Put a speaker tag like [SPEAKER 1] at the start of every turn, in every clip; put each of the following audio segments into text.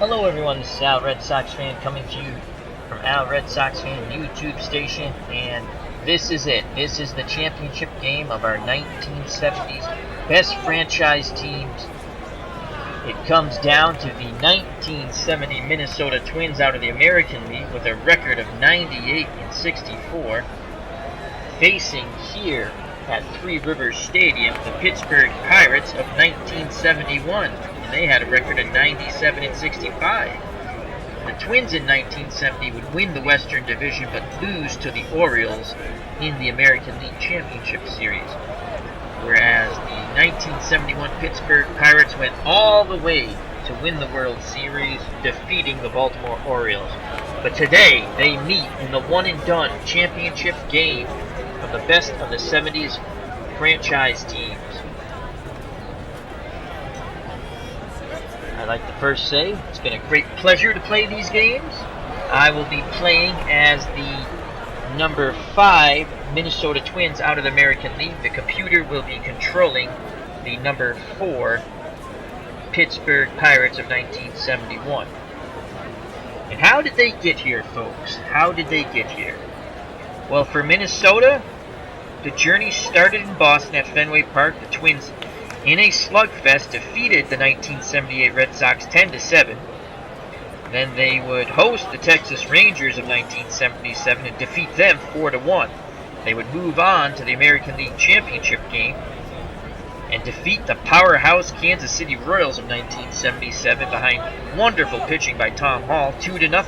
[SPEAKER 1] Hello everyone, this is Al Red Sox Fan coming to you from Al Red Sox Fan YouTube station, and this is it. This is the championship game of our 1970s best franchise teams. It comes down to the 1970 Minnesota Twins out of the American League with a record of 98-64, facing here at Three Rivers Stadium the Pittsburgh Pirates of 1971. They had a record of 97-65. The Twins in 1970 would win the Western Division but lose to the Orioles in the American League Championship Series. Whereas the 1971 Pittsburgh Pirates went all the way to win the World Series, defeating the Baltimore Orioles. But today, they meet in the one-and-done championship game of the best of the 70s franchise teams. I'd like to first say it's been a great pleasure to play these games. I will be playing as the number 5 Minnesota Twins out of the American League. The computer will be controlling the number 4 Pittsburgh Pirates of 1971. And how did they get here, folks? How did they get here? Well, for Minnesota, the journey started in Boston at Fenway Park. The Twins, in a slugfest, defeated the 1978 Red Sox 10-7. Then they would host the Texas Rangers of 1977 and defeat them 4-1. They would move on to the American League Championship game and defeat the powerhouse Kansas City Royals of 1977 behind wonderful pitching by Tom Hall 2-0.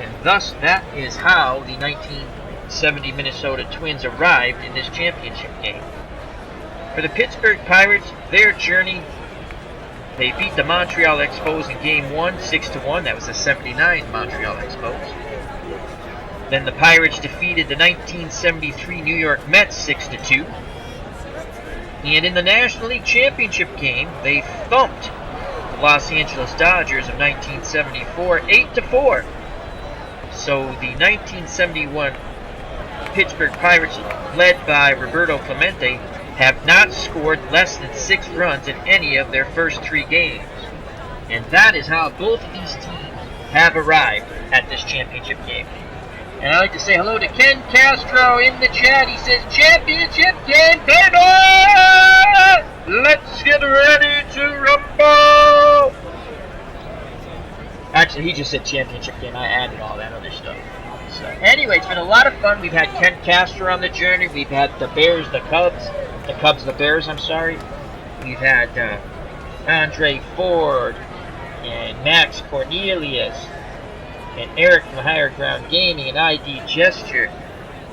[SPEAKER 1] And thus that is how the 1970 Minnesota Twins arrived in this championship game. For the Pittsburgh Pirates, their journey, they beat the Montreal Expos in Game 1, 6-1. That was the 79 Montreal Expos. Then the Pirates defeated the 1973 New York Mets 6-2. And in the National League Championship game, they thumped the Los Angeles Dodgers of 1974 8-4. So the 1971 Pittsburgh Pirates, led by Roberto Clemente, have not scored less than 6 runs in any of their first 3 games. And that is how both of these teams have arrived at this championship game. And I'd like to say hello to Ken Castro in the chat. He says, championship game, baby! Let's get ready to rumble! Actually, he just said championship game. I added all that other stuff. So, anyway, it's been a lot of fun. We've had Ken Castro on the journey. We've had the Bears, the Cubs, the Bears, I'm sorry. We've had Andre Ford and Max Cornelius and Eric from Higher Ground Gaming and ID Gesture,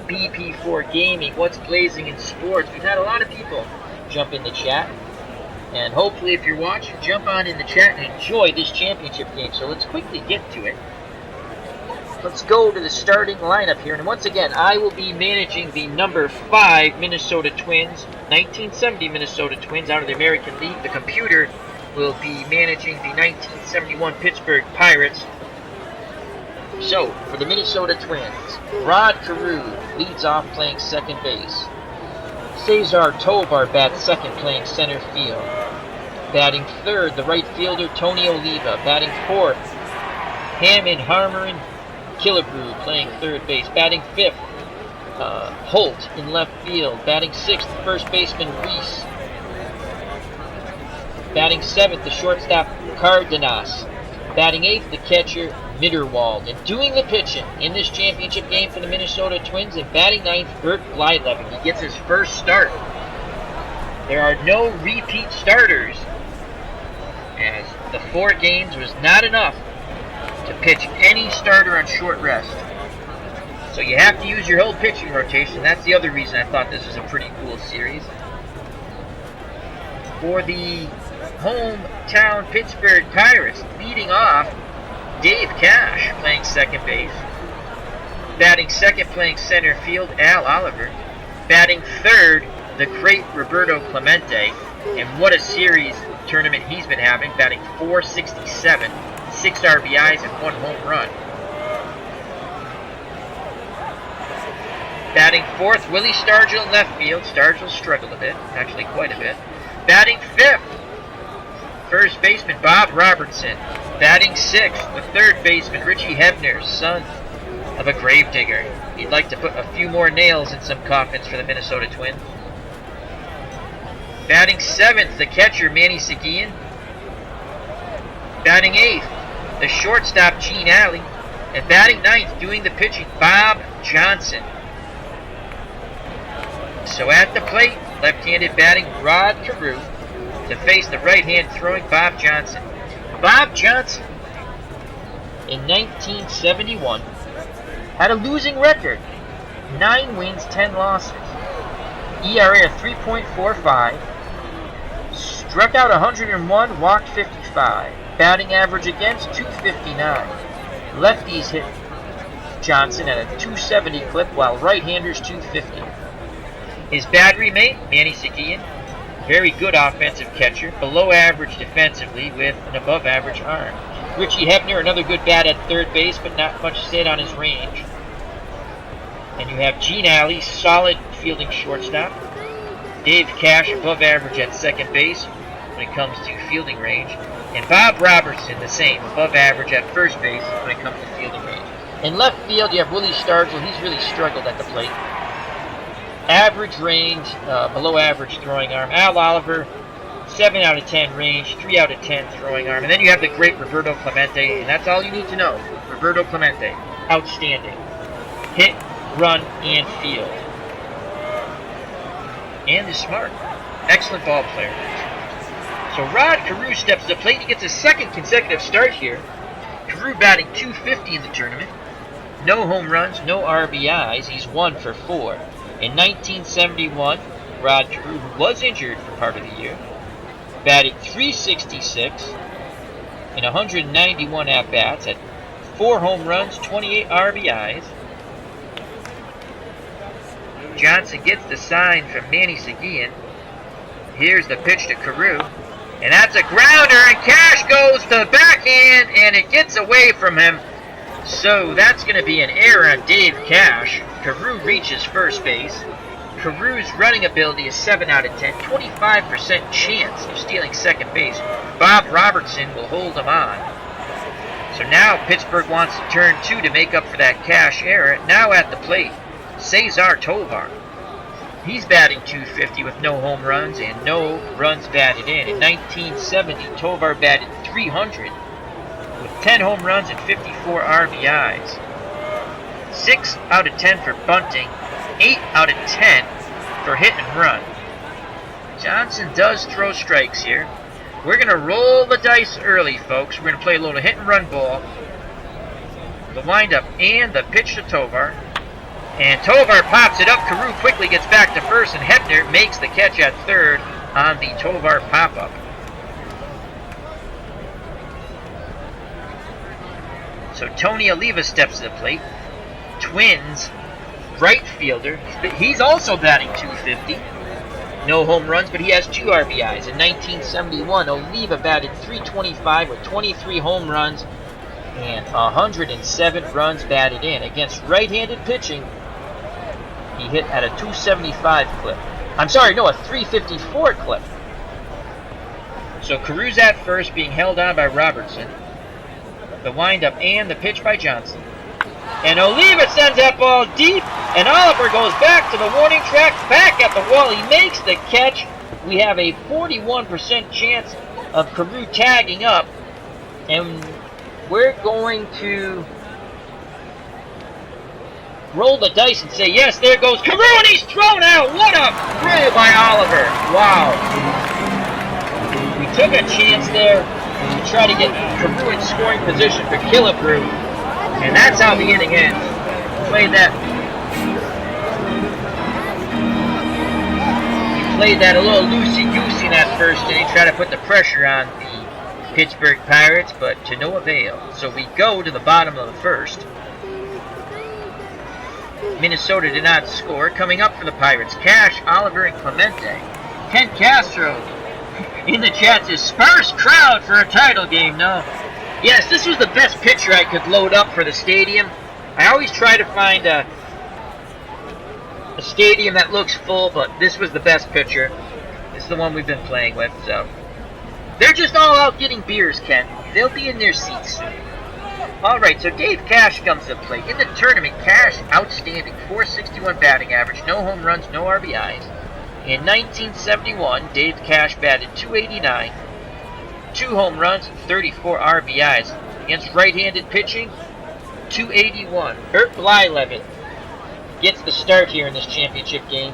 [SPEAKER 1] BP4 Gaming, What's Blazing in Sports. We've had a lot of people jump in the chat. And hopefully if you're watching, jump on in the chat and enjoy this championship game. So let's quickly get to it. Let's go to the starting lineup here. And once again, I will be managing the number 5 Minnesota Twins, 1970 Minnesota Twins out of the American League. The computer will be managing the 1971 Pittsburgh Pirates. So, for the Minnesota Twins, Rod Carew leads off playing second base. Cesar Tovar bats second playing center field. Batting third, the right fielder Tony Oliva. Batting fourth, Hammond Harmerin Killebrew playing third base. Batting fifth, Holt in left field. Batting sixth, first baseman Reese. Batting seventh, the shortstop Cardenas. Batting eighth, the catcher Mitterwald. And doing the pitching in this championship game for the Minnesota Twins, and batting ninth, Bert Blyleven. He gets his first start. There are no repeat starters, as the 4 games was not enough to pitch any starter on short rest. So you have to use your whole pitching rotation. That's the other reason I thought this was a pretty cool series. For the hometown Pittsburgh Pirates, leading off, Dave Cash playing second base. Batting second playing center field, Al Oliver. Batting third, the great Roberto Clemente. And what a series tournament he's been having, batting .467, 6 RBIs and 1 home run. Batting fourth, Willie Stargell in left field. Stargell struggled a bit, actually quite a bit. Batting fifth, first baseman Bob Robertson. Batting sixth, the third baseman Richie Hebner, son of a gravedigger. He'd like to put a few more nails in some coffins for the Minnesota Twins. Batting seventh, the catcher Manny Seguin. Batting eighth, the shortstop Gene Alley. And batting ninth, doing the pitching, Bob Johnson. So at the plate, left-handed batting Rod Carew to face the right-hand throwing Bob Johnson. Bob Johnson, in 1971, had a losing record. 9 wins, 10 losses. ERA of 3.45. Struck out 101, walked 55. Batting average against, 259. Lefties hit Johnson at a 270 clip, while right-handers 250. His battery mate, Manny Seguin, very good offensive catcher, below average defensively with an above average arm. Richie Hebner, another good bat at third base, but not much set on his range. And you have Gene Alley, solid fielding shortstop. Dave Cash, above average at second base when it comes to fielding range. And Bob Robertson, the same, above average at first base when it comes to fielding range. In left field, you have Willie Stargell. He's really struggled at the plate. Average range, below average throwing arm. Al Oliver, 7 out of 10 range, 3 out of 10 throwing arm. And then you have the great Roberto Clemente, and that's all you need to know. Roberto Clemente, outstanding. Hit, run, and field. And is smart. Excellent ball player. So Rod Carew steps to the plate. He gets his second consecutive start here. Carew batting .250 in the tournament. No home runs, no RBIs. He's 1 for 4. In 1971, Rod Carew, who was injured for part of the year, batted .366 in 191 at-bats, had 4 home runs, 28 RBIs. Johnson gets the sign from Manny Seguin. Here's the pitch to Carew. And that's a grounder, and Cash goes to the backhand, and it gets away from him. So that's going to be an error on Dave Cash. Carew reaches first base. Carew's running ability is 7 out of 10, 25% chance of stealing second base. Bob Robertson will hold him on. So now Pittsburgh wants to turn 2 to make up for that Cash error. Now at the plate, Cesar Tovar. He's batting .250 with no home runs and no runs batted in. In 1970, Tovar batted .300 with 10 home runs and 54 RBIs. 6 out of 10 for bunting, 8 out of 10 for hit and run. Johnson does throw strikes here. We're going to roll the dice early, folks. We're going to play a little hit and run ball. The windup and the pitch to Tovar. And Tovar pops it up. Carew quickly gets back to first, and Hebner makes the catch at third on the Tovar pop-up. So Tony Oliva steps to the plate. Twins right fielder. He's also batting .250. No home runs, but he has 2 RBIs. In 1971, Oliva batted .325 with 23 home runs and 107 runs batted in. Against right-handed pitching, he hit at a .275 clip. I'm sorry, no, a .354 clip. So Carew's at first, being held on by Robertson. The windup and the pitch by Johnson. And Oliva sends that ball deep, and Oliver goes back to the warning track, back at the wall. He makes the catch. We have a 41% chance of Carew tagging up, and we're going to roll the dice and say, yes, there goes Carew, and he's thrown out. What a throw by Oliver. Wow. We took a chance there to try to get Carew in scoring position for Killebrew, and that's how the inning ends. Played that a little loosey-goosey in that first inning, try to put the pressure on the Pittsburgh Pirates, but to no avail. So we go to the bottom of the first. Minnesota did not score. Coming up for the Pirates, Cash, Oliver, and Clemente. Ken Castro in the chat says, sparse crowd for a title game. No. Yes, this was the best picture I could load up for the stadium. I always try to find a stadium that looks full, but this was the best picture. This is the one we've been playing with, so They're just all out getting beers, Ken. They'll be in their seats soon. Alright, so Dave Cash comes to play. In the tournament, Cash, outstanding, .461 batting average, no home runs, no RBIs. In 1971, Dave Cash batted .289, 2 home runs, 34 RBIs. Against right-handed pitching, .281. Bert Blyleven gets the start here in this championship game.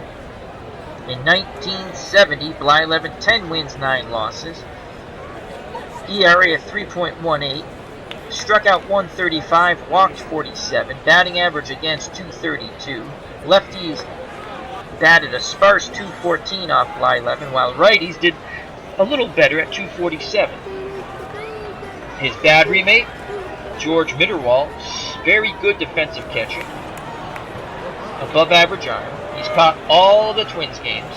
[SPEAKER 1] In 1970, Blyleven 10 wins, 9 losses. ERA of 3.18. Struck out 135, walked 47. Batting average against .232. Lefties batted a sparse .214 off Blyleven, while righties did a little better at .247. His battery mate, George Mitterwald, very good defensive catcher. Above average arm. He's caught all the Twins games.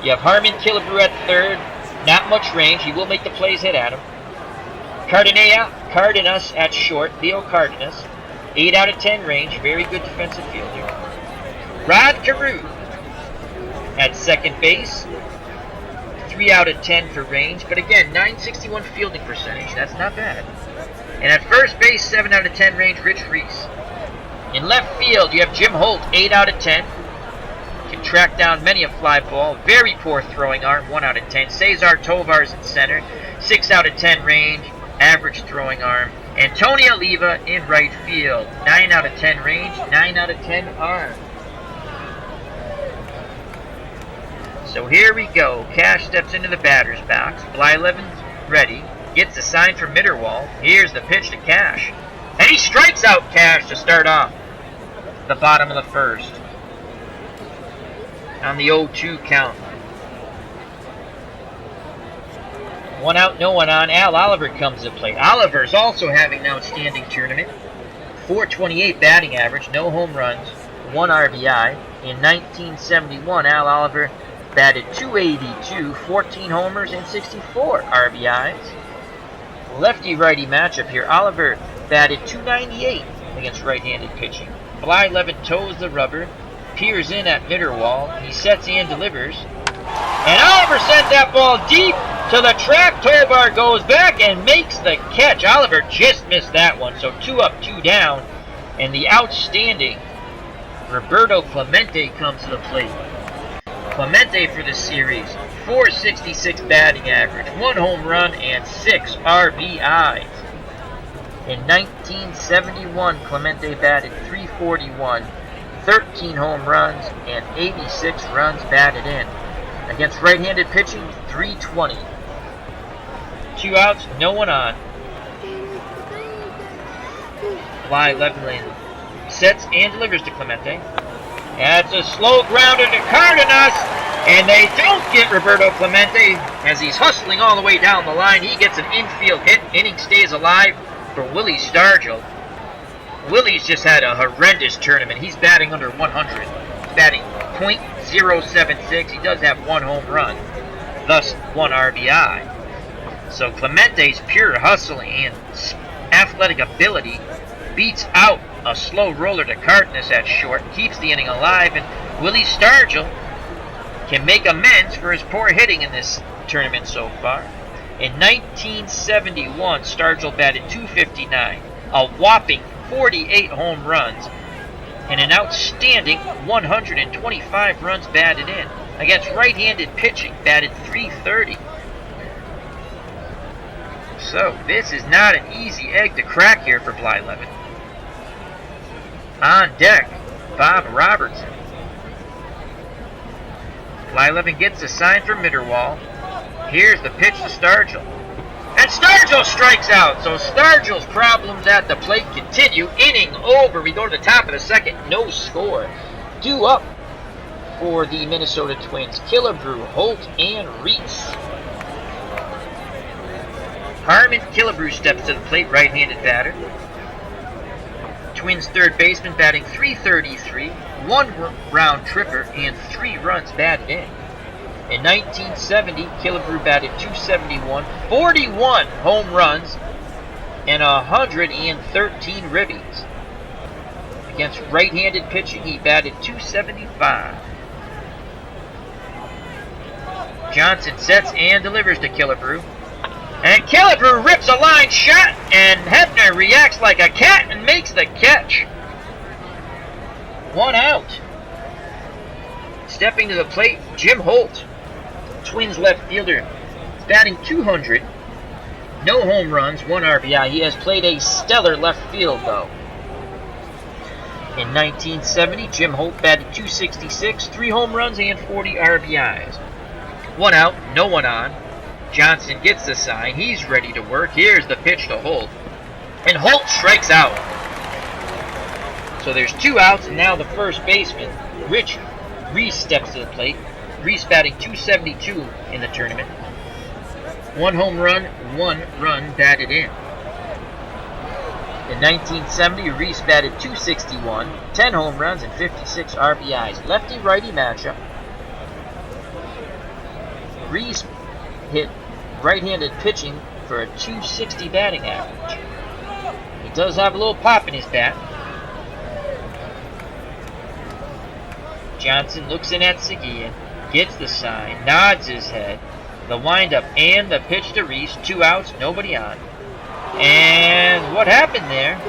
[SPEAKER 1] You have Harmon Killebrew at third. Not much range. He will make the plays hit at him. Cardenas at short. Leo Cardenas. 8 out of 10 range. Very good defensive fielder. Rod Carew at second base. 3 out of 10 for range. But again, .961 fielding percentage. That's not bad. And at first base, 7 out of 10 range, Rich Reese. In left field, you have Jim Holt, 8 out of 10. Can track down many a fly ball. Very poor throwing arm, 1 out of 10. Cesar Tovar's in center, 6 out of 10 range, average throwing arm. And Tony Oliva in right field, 9 out of 10 range, 9 out of 10 arm. So here we go. Cash steps into the batter's box. Blyleven's ready. Gets the sign from Mitterwald. Here's the pitch to Cash. And he strikes out Cash to start off the bottom of the first. On the 0-2 count. 1 out, no one on. Al Oliver comes to play. Oliver's also having an outstanding tournament. .428 batting average, no home runs, 1 RBI. In 1971, Al Oliver batted .282, 14 homers, and 64 RBIs. Lefty-righty matchup here. Oliver batted .298 against right-handed pitching. Blyleven toes the rubber, peers in at Mitterwald. He sets and delivers. And Oliver sent that ball deep to the track. Tovar goes back and makes the catch. Oliver just missed that one, so 2 up, 2 down. And the outstanding Roberto Clemente comes to the plate. Clemente for the series, .466 batting average, 1 home run, and 6 RBIs. In 1971, Clemente batted .341, 13 home runs, and 86 runs batted in. Against right-handed pitching, .320. 2 outs, no one on. Blyleven sets and delivers to Clemente. That's a slow grounder to Cardenas, and they don't get Roberto Clemente as he's hustling all the way down the line. He gets an infield hit. Inning stays alive for Willie Stargell. Willie's just had a horrendous tournament. He's batting under 100. He's batting .076. He does have 1 home run, thus 1 RBI. So Clemente's pure hustling and athletic ability beats out a slow roller to Cardenas at short, keeps the inning alive, and Willie Stargell can make amends for his poor hitting in this tournament so far. In 1971, Stargell batted .259, a whopping 48 home runs, and an outstanding 125 runs batted in. Against right-handed pitching, batted .330. So, this is not an easy egg to crack here for Blyleven. On deck, Bob Robertson. Blyleven gets a sign from Mitterwald. Here's the pitch to Stargell. And Stargell strikes out. So Stargell's problems at the plate continue. Inning over. We go to the top of the second. No score. Due up for the Minnesota Twins. Killebrew, Holt, and Reese. Harmon Killebrew steps to the plate, right-handed batter. Twins third baseman batting .333, 1 round tripper, and 3 runs batted in. In 1970, Killebrew batted .271, 41 home runs, and 113 ribbies. Against right-handed pitching, he batted .275. Johnson sets and delivers to Killebrew. And Killefer rips a line shot, and Hebner reacts like a cat and makes the catch. 1 out. Stepping to the plate, Jim Holt, Twins left fielder, batting .200. No home runs, 1 RBI. He has played a stellar left field, though. In 1970, Jim Holt batted .266, 3 home runs and 40 RBIs. 1 out, no one on. Johnson gets the sign. He's ready to work. Here's the pitch to Holt. And Holt strikes out. So there's 2 outs, and now the first baseman, Rich Reese, steps to the plate. Reese batting .272 in the tournament. 1 home run, 1 run batted in. In 1970, Reese batted .261, 10 home runs and 56 RBIs. Lefty-righty matchup. Reese hit right-handed pitching for a .260 batting average. He does have a little pop in his bat. Johnson looks in at Seguin, gets the sign, nods his head. The windup and the pitch to Reese. 2 outs, nobody on. And what happened there?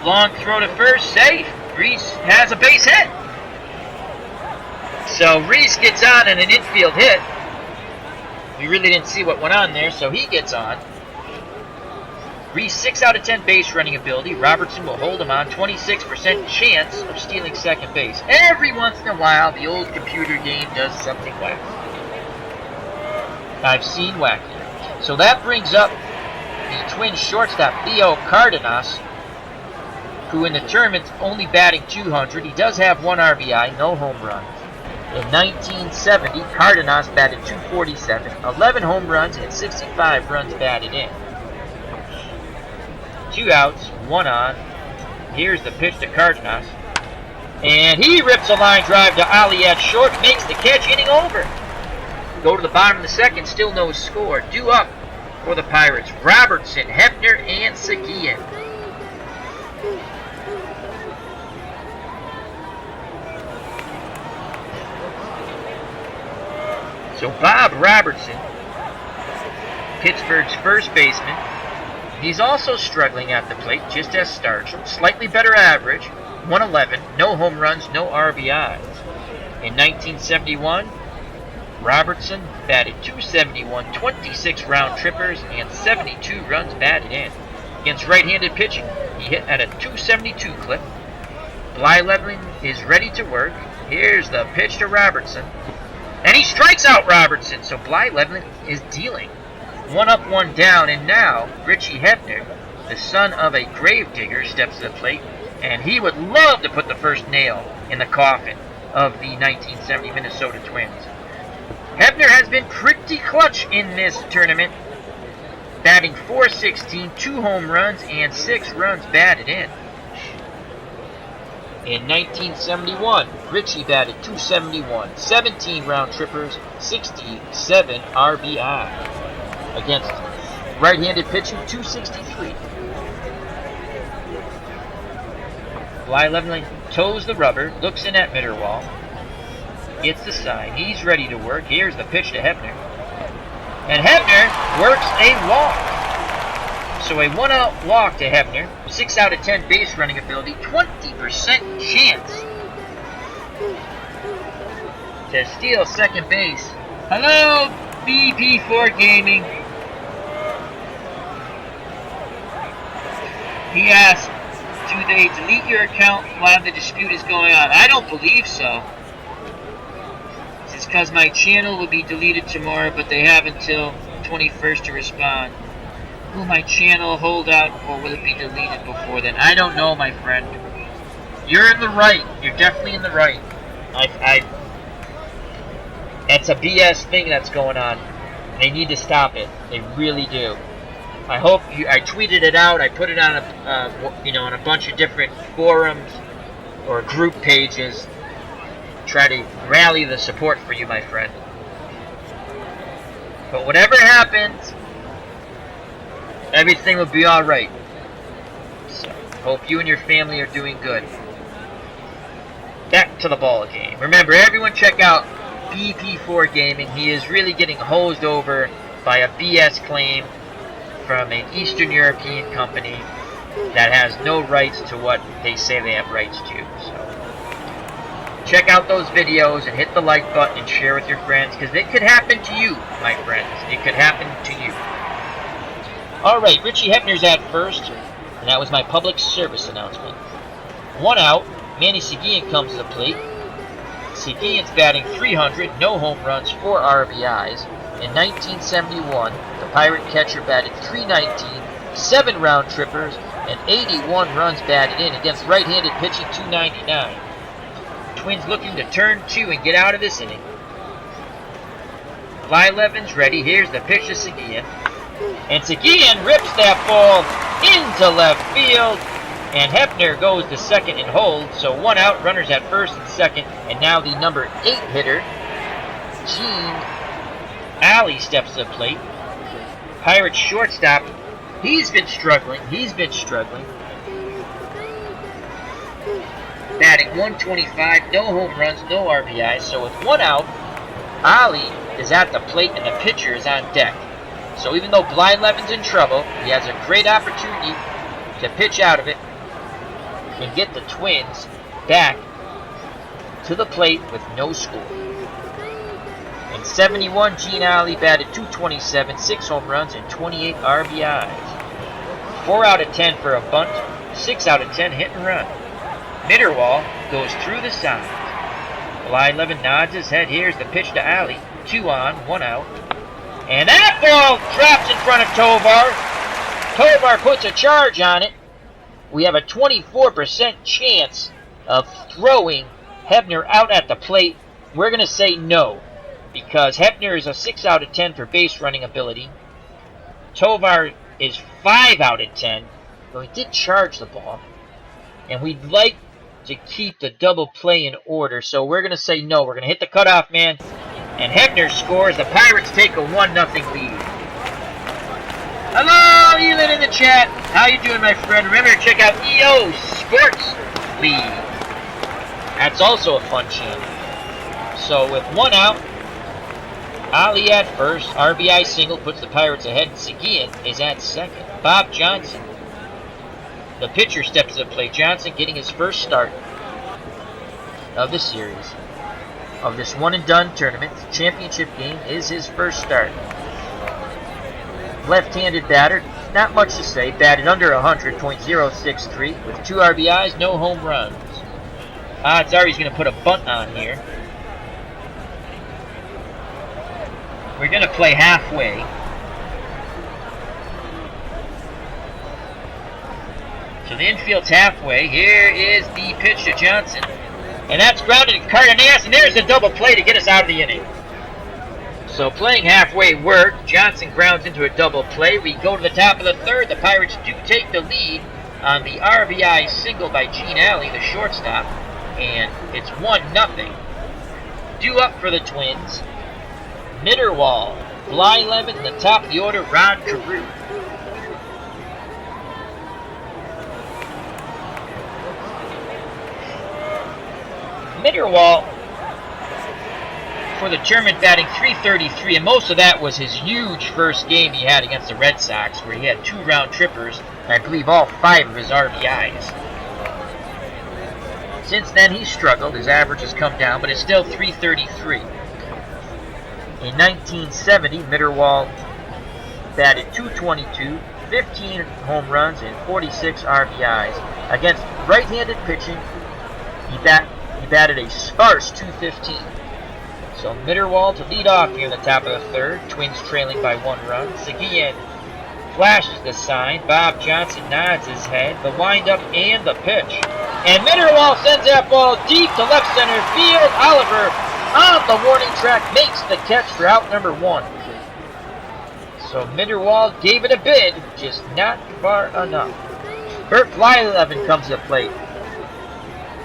[SPEAKER 1] Long throw to first, safe. Reese has a base hit. So Reese gets on in an infield hit. We really didn't see what went on there, so he gets on. Reese 6 out of 10 base running ability. Robertson will hold him on. 26% chance of stealing second base. Every once in a while, the old computer game does something wacky. I've seen wacky. So that brings up the Twins shortstop, Leo Cardenas, who in the tournament only batting .200. He does have 1 RBI, no home runs. In 1970, Cardenas batted .247, 11 home runs and 65 runs batted in. 2 outs, 1 on. Here's the pitch to Cardenas. And he rips a line drive to Ali at short, makes the catch, inning over. Go to the bottom of the second, still no score. Due up for the Pirates, Robertson, Hebner, and Seguin. So Bob Robertson, Pittsburgh's first baseman, he's also struggling at the plate, just as Starch. Slightly better average, 111, no home runs, no RBIs. In 1971, Robertson batted .271, 26 round trippers, and 72 runs batted in. Against right-handed pitching, he hit at a .272 clip. Blyleven is ready to work. Here's the pitch to Robertson. And he strikes out Robertson, so Blyleven is dealing. 1 up, 1 down, and now Richie Hebner, the son of a gravedigger, steps to the plate, and he would love to put the first nail in the coffin of the 1970 Minnesota Twins. Hebner has been pretty clutch in this tournament, batting .416, 2 home runs, and 6 runs batted in. In 1971, Richie batted .271, 17 round trippers, 67 RBI. Against right-handed pitching, .263. Blyleven toes the rubber, looks in at Mitterwald, gets the sign. He's ready to work. Here's the pitch to Hebner. And Hebner works a walk. So a 1-out walk to Hebner. 6 out of 10 base running ability. 20% chance to steal second base. Hello, BP4 Gaming. He asked, do they delete your account while the dispute is going on? I don't believe so. It's because my channel will be deleted tomorrow, but they have until 21st to respond. Will my channel hold out, or will it be deleted before then? I don't know, my friend. You're in the right. You're definitely in the right. That's a BS thing that's going on. They need to stop it. They really do. I hope I tweeted it out. I put it on on a bunch of different forums or group pages. Try to rally the support for you, my friend. But whatever happens, everything will be all right. So, hope you and your family are doing good. Back to the ball game. Remember, everyone check out BP4 Gaming. He is really getting hosed over by a BS claim from an Eastern European company that has no rights to what they say they have rights to. So check out those videos and hit the like button and share with your friends, because it could happen to you, my friends. It could happen to you. Alright, Richie Hebner's at first, and that was my public service announcement. 1 out, Manny Seguin comes to the plate. Seguin's batting .300, no home runs, 4 RBIs. In 1971, the Pirate catcher batted .319, 7 round trippers, and 81 runs batted in against right-handed pitching .299. Twins looking to turn 2 and get out of this inning. Blyleven's ready. Here's the pitch to Seguin. And Seguin rips that ball into left field. And Hebner goes to second and holds. So 1 out, runners at first and second. And now the number 8 hitter, Gene Alley, steps to the plate. Pirates shortstop, he's been struggling. Batting .125, no home runs, no RBIs. So with 1 out, Alley is at the plate and the pitcher is on deck. So even though Blyleven's in trouble, he has a great opportunity to pitch out of it and get the Twins back to the plate with no score. In 71, Gene Alley batted .227, 6 home runs, and 28 RBIs. 4 out of 10 for a bunt, 6 out of 10 hit and run. Mitterwall goes through the side. Blyleven nods his head. Here's the pitch to Alley. 2 on, 1 out. And that ball drops in front of Tovar. Tovar puts a charge on it. We have a 24% chance of throwing Hebner out at the plate. We're going to say no, because Hebner is a 6 out of 10 for base running ability. Tovar is 5 out of 10, though he did charge the ball. And we'd like to keep the double play in order, so we're going to say no. We're going to hit the cutoff man, and Hebner scores. The Pirates take a 1-0 lead. Hello, Elin in the chat. How you doing, my friend? Remember to check out EO Sports League. That's also a fun channel. So with 1 out, Ali at first, RBI single puts the Pirates ahead, and Seguin is at second. Bob Johnson, the pitcher, steps to the plate. Johnson getting his first start of the series. Of this one-and-done tournament, the championship game is his first start. Left-handed batter, not much to say, batted under 100, .063, with 2 RBIs, no home runs. Odds are he's going to put a bunt on here. We're going to play halfway. So the infield's halfway. Here is the pitch to Johnson. And that's grounded to Cardenas, and there's a double play to get us out of the inning. So playing halfway worked. Johnson grounds into a double play. We go to the top of the third. The Pirates do take the lead on the RBI single by Gene Alley, the shortstop. And it's 1-0. Due up for the Twins. Mitterwall, Blyleven, in the top of the order, Rod Carew. Mitterwall for the tournament batting .333, and most of that was his huge first game he had against the Red Sox, where he had 2 round trippers, and I believe all 5 of his RBIs. Since then, he's struggled. His average has come down, but it's still .333. In 1970, Mitterwall batted .222, 15 home runs, and 46 RBIs. Against right-handed pitching, he batted a sparse .215. So Mitterwall to lead off here in the top of the third. Twins trailing by 1 run. Seguin flashes the sign. Bob Johnson nods his head. The windup and the pitch. And Mitterwall sends that ball deep to left center field. Oliver, on the warning track, makes the catch for out number 1. So Mitterwall gave it a bid, just not far enough. Bert Blyleven comes to the plate.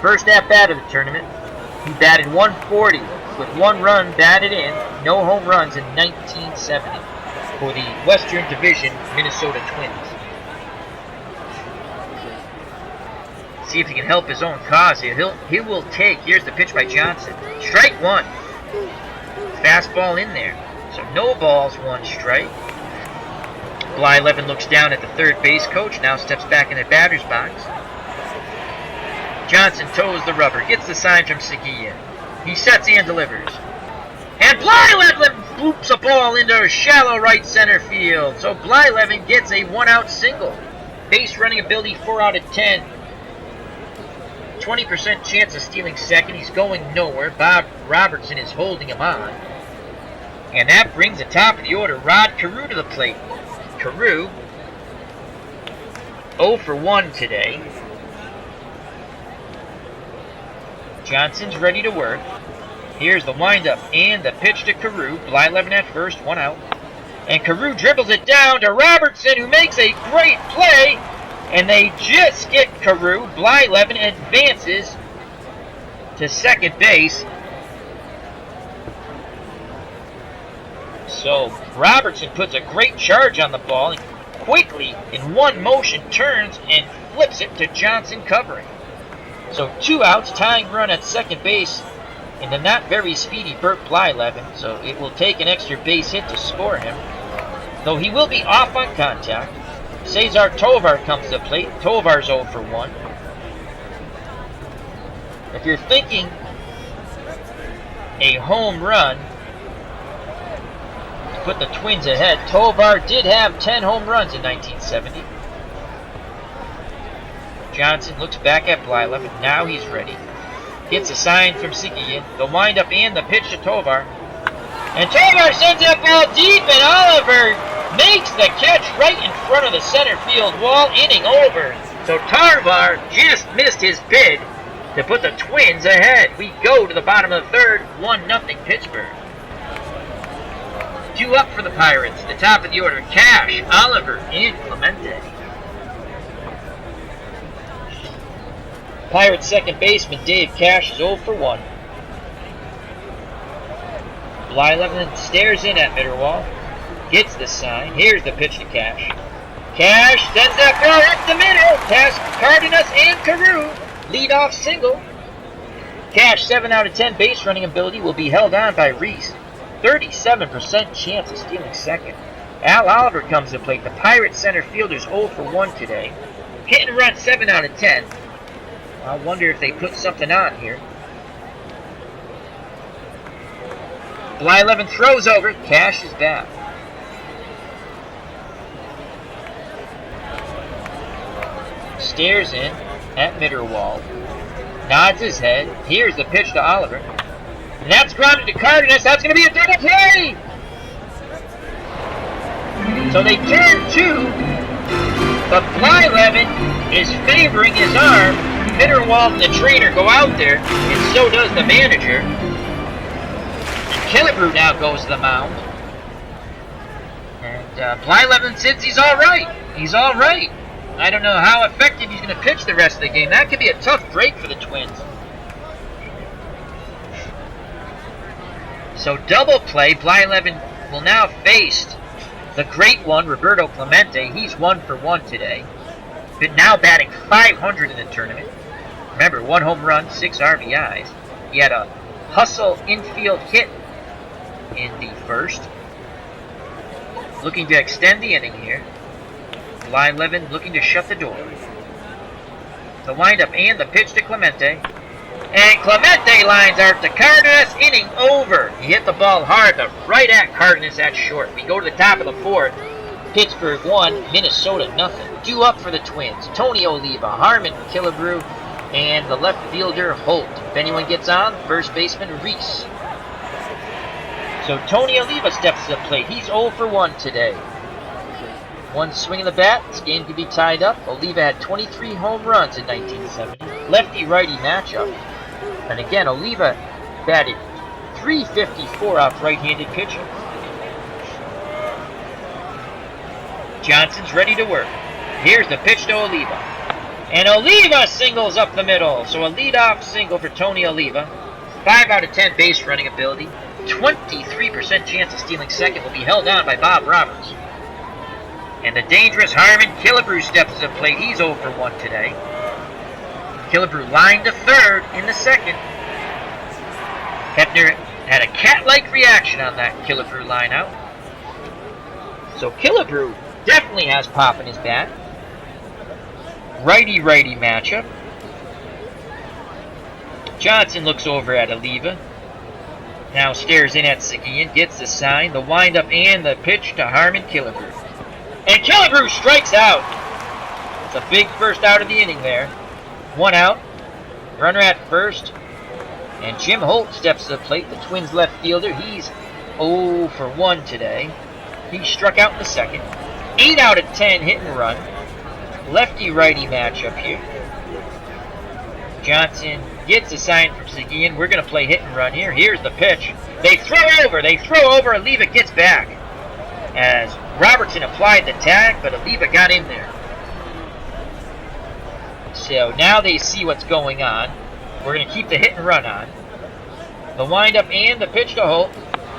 [SPEAKER 1] First at bat of the tournament, he batted .140 with 1 run batted in, no home runs in 1970 for the Western Division Minnesota Twins. See if he can help his own cause here. He will take. Here's the pitch by Johnson. Strike 1. fastball in there. So no balls, 1 strike. Blyleven looks down at the third base coach, now steps back in the batter's box. Johnson toes the rubber, gets the sign from Seguin. He sets and delivers. And Blyleven boops a ball into shallow right center field. So Blyleven gets a 1-out single. Base running ability 4 out of 10. 20% chance of stealing second. He's going nowhere. Bob Robertson is holding him on. And that brings the top of the order, Rod Carew, to the plate. Carew, 0 for 1 today. Johnson's ready to work. Here's the windup and the pitch to Carew. Blyleven at first, 1 out. And Carew dribbles it down to Robertson, who makes a great play. And they just get Carew. Blyleven advances to second base. So Robertson puts a great charge on the ball and quickly, in one motion, turns and flips it to Johnson covering. So 2 outs, tying run at second base, and the not very speedy Bert Blyleven, so it will take an extra base hit to score him. Though he will be off on contact. Cesar Tovar comes to the plate. Tovar's 0 for 1. If you're thinking a home run to put the Twins ahead, Tovar did have 10 home runs in 1970. Johnson looks back at Blyleven. Now he's ready. Gets a sign from Seguin. The windup and the pitch to Tovar. And Tovar sends that ball deep, and Oliver makes the catch right in front of the center field wall. Inning over. So Tovar just missed his bid to put the Twins ahead. We go to the bottom of the third, 1-0 Pittsburgh. 2 up for the Pirates. The top of the order, Cash, Oliver, and Clemente. Pirates second baseman Dave Cash is 0 for 1. Blyleven stares in at Mitterwald. Gets the sign. Here's the pitch to Cash. Cash sends that ball up the middle. Past Cardenas and Carew. Leadoff single. Cash 7 out of 10 base running ability will be held on by Reese. 37% chance of stealing second. Al Oliver comes to plate. The Pirates center fielder's 0 for 1 today. Hit and run 7 out of 10. I wonder if they put something on here. Blyleven throws over. Cash is back. Stares in at Mitterwald. Nods his head. Here's the pitch to Oliver. And that's grounded to Cardenas. That's going to be a double play! So they turn 2. But Blyleven is favoring his arm. Mitterwald and the trainer go out there, and so does the manager. And Killebrew now goes to the mound. And Blyleven says he's all right. He's all right. I don't know how effective he's going to pitch the rest of the game. That could be a tough break for the Twins. So double play. Blyleven will now face the great one, Roberto Clemente. He's 1 for 1 today. But now batting .500 in the tournament. Remember, 1 home run, 6 RBIs. He had a hustle infield hit in the first. Looking to extend the inning here. Blyleven looking to shut the door. The windup and the pitch to Clemente. And Clemente lines out to Cardenas. Inning over. He hit the ball hard, but right at Cardenas at short. We go to the top of the fourth. Pittsburgh 1, Minnesota 0. 2 up for the Twins. Tony Oliva, Harmon Killebrew, and the left fielder Holt. If anyone gets on, first baseman Reese. So Tony Oliva steps to the plate. He's 0 for 1 today. One swing of the bat, this game could be tied up. Oliva had 23 home runs in 1970. Lefty-righty matchup. And again, Oliva batted .354 off right-handed pitching. Johnson's ready to work. Here's the pitch to Oliva. And Oliva singles up the middle. So a leadoff single for Tony Oliva. 5 out of 10 base running ability. 23% chance of stealing second will be held on by Bob Roberts. And the dangerous Harmon Killebrew steps to the plate. He's 0 for 1 today. Killebrew lined to third in the second. Hefner Had a cat-like reaction on that Killebrew line out. So Killebrew definitely has pop in his bat. Righty-righty matchup. Johnson looks over at Oliva. Now stares in at Seguin, gets the sign, the windup, and the pitch to Harmon Killebrew. And Killebrew strikes out. It's a big first out of the inning there. 1 out. Runner at first. And Jim Holt steps to the plate, the Twins left fielder. He's 0 for 1 today. He struck out in the second. 8 out of 10 hit and run. Lefty-righty matchup here. Johnson gets a sign from Seguin. We're going to play hit and run here. Here's the pitch. They throw over. Oliva gets back. As Robertson applied the tag, but Oliva got in there. So now they see what's going on. We're going to keep the hit and run on. The windup and the pitch to Holt.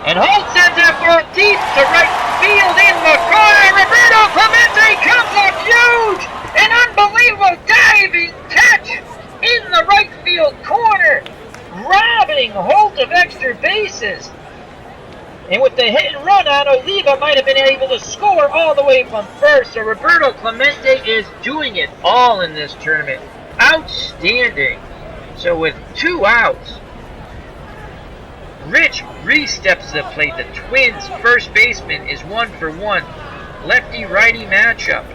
[SPEAKER 1] And Holt sends that ball deep to right field in the corner. Roberto Clemente comes up huge. An unbelievable diving catch in the right field corner, robbing Holt of extra bases. And with the hit and run on, Oliva might have been able to score all the way from first. So Roberto Clemente is doing it all in this tournament. Outstanding. So with 2 outs, Rich Reese steps to the plate. The Twins' first baseman is 1 for 1. Lefty-righty matchup.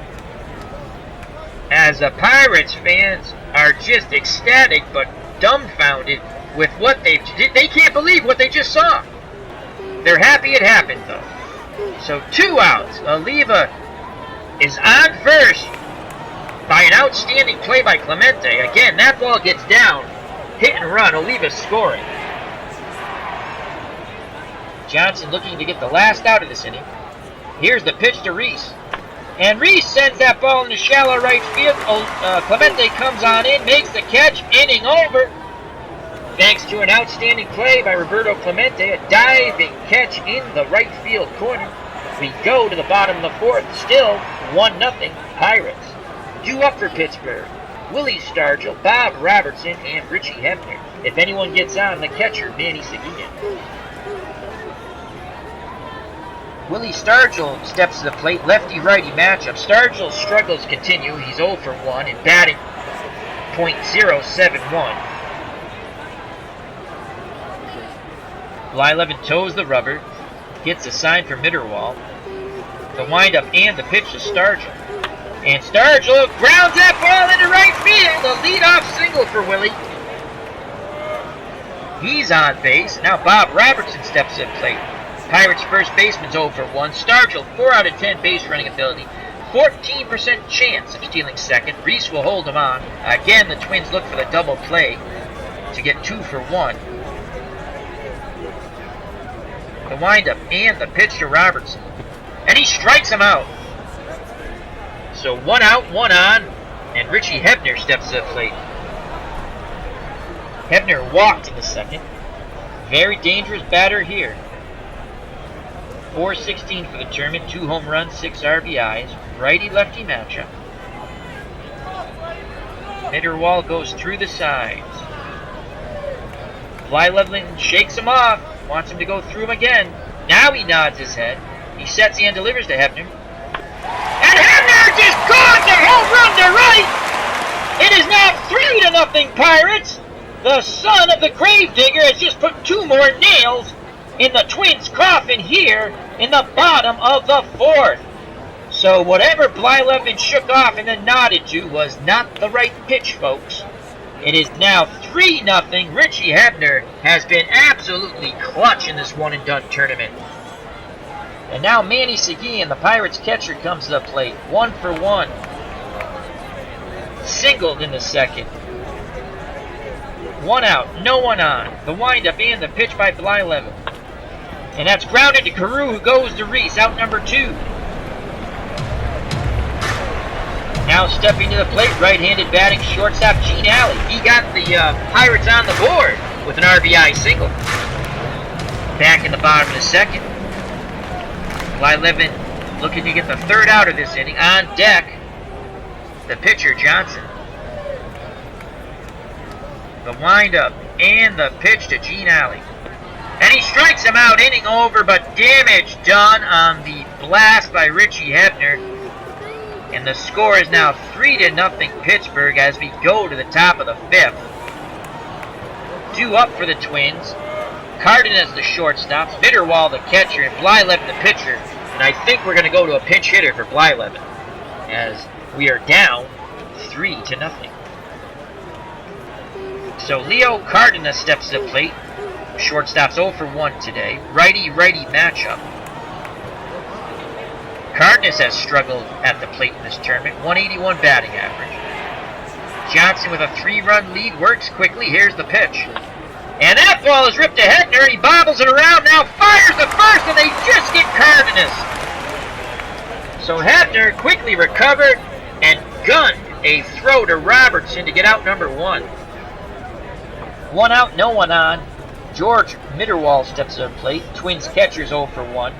[SPEAKER 1] As the Pirates fans are just ecstatic but dumbfounded with what they can't believe what they just saw. They're happy it happened though. So 2 outs. Oliva is on first by an outstanding play by Clemente. Again, that ball gets down. Hit and run. Oliva scoring. Johnson looking to get the last out of this inning. Here's the pitch to Reese. And Reese sends that ball into shallow right field. Clemente comes on in, makes the catch, inning over. Thanks to an outstanding play by Roberto Clemente, a diving catch in the right field corner. We go to the bottom of the 4th, still 1-0 Pirates. 2 up for Pittsburgh. Willie Stargell, Bob Robertson, and Richie Hebner. If anyone gets on, the catcher, Manny Seguin. Willie Stargell steps to the plate, lefty-righty matchup. Stargell's struggles continue. He's 0 for 1 and batting .071. Blyleven toes the rubber, gets a sign for Mitterwald. The windup and the pitch to Stargell. And Stargell grounds that ball into right field. A leadoff single for Willie. He's on base. Now Bob Robertson steps to the plate. Pirates first baseman's 0 for 1. Stargell 4 out of 10 base running ability. 14% chance of stealing second. Reese will hold him on. Again, the Twins look for the double play to get 2 for 1. The windup and the pitch to Robertson. And he strikes him out. So 1 out, 1 on, and Richie Hebner steps to the plate. Hebner walked in the second. Very dangerous batter here. 416 for the tournament, 2 home runs, 6 RBIs, righty-lefty matchup. Mitterwald goes through the sides. Blyleven shakes him off, wants him to go through him again. Now he nods his head. He sets and delivers to Hebner. And Hebner just caught the home run to right! It is now 3-0 Pirates! The son of the Gravedigger has just put 2 more nails in the Twins' coffin here in the bottom of the 4th. So whatever Blyleven shook off and then nodded to was not the right pitch, folks. It is now 3-0. Richie Hebner has been absolutely clutch in this one-and-done tournament. And now Manny Seguin, the Pirates catcher, comes to the plate. 1 for 1. Singled in the second. 1 out, no one on. The windup and the pitch by Blyleven. And that's grounded to Carew, who goes to Reese, out number 2. Now stepping to the plate, right-handed batting shortstop Gene Alley. He got the Pirates on the board with an RBI single. Back in the bottom of the second. Blyleven looking to get the 3rd out of this inning. On deck, the pitcher Johnson. The windup and the pitch to Gene Alley. And And he strikes him out, inning over, but damage done on the blast by Richie Hebner. And the score is now 3-0 Pittsburgh as we go to the top of the 5th. 2 up for the Twins. Cardenas the shortstop, Bitterwall the catcher, and Blyleven the pitcher. And I think we're going to go to a pinch hitter for Blyleven as we are down 3-0. So Leo Cardenas steps to the plate. Shortstop's 0 for 1 today. Righty-righty matchup. Cardenas has struggled at the plate in this tournament. 181 batting average. Johnson with a 3-run lead works quickly. Here's the pitch. And that ball is ripped to Hebner. He bobbles it around. Now fires the first, and they just get Cardenas. So Hebner quickly recovered and gunned a throw to Robertson to get out number 1. 1 out, no one on. George Mitterwald steps to the plate. Twins catcher's 0 for 1.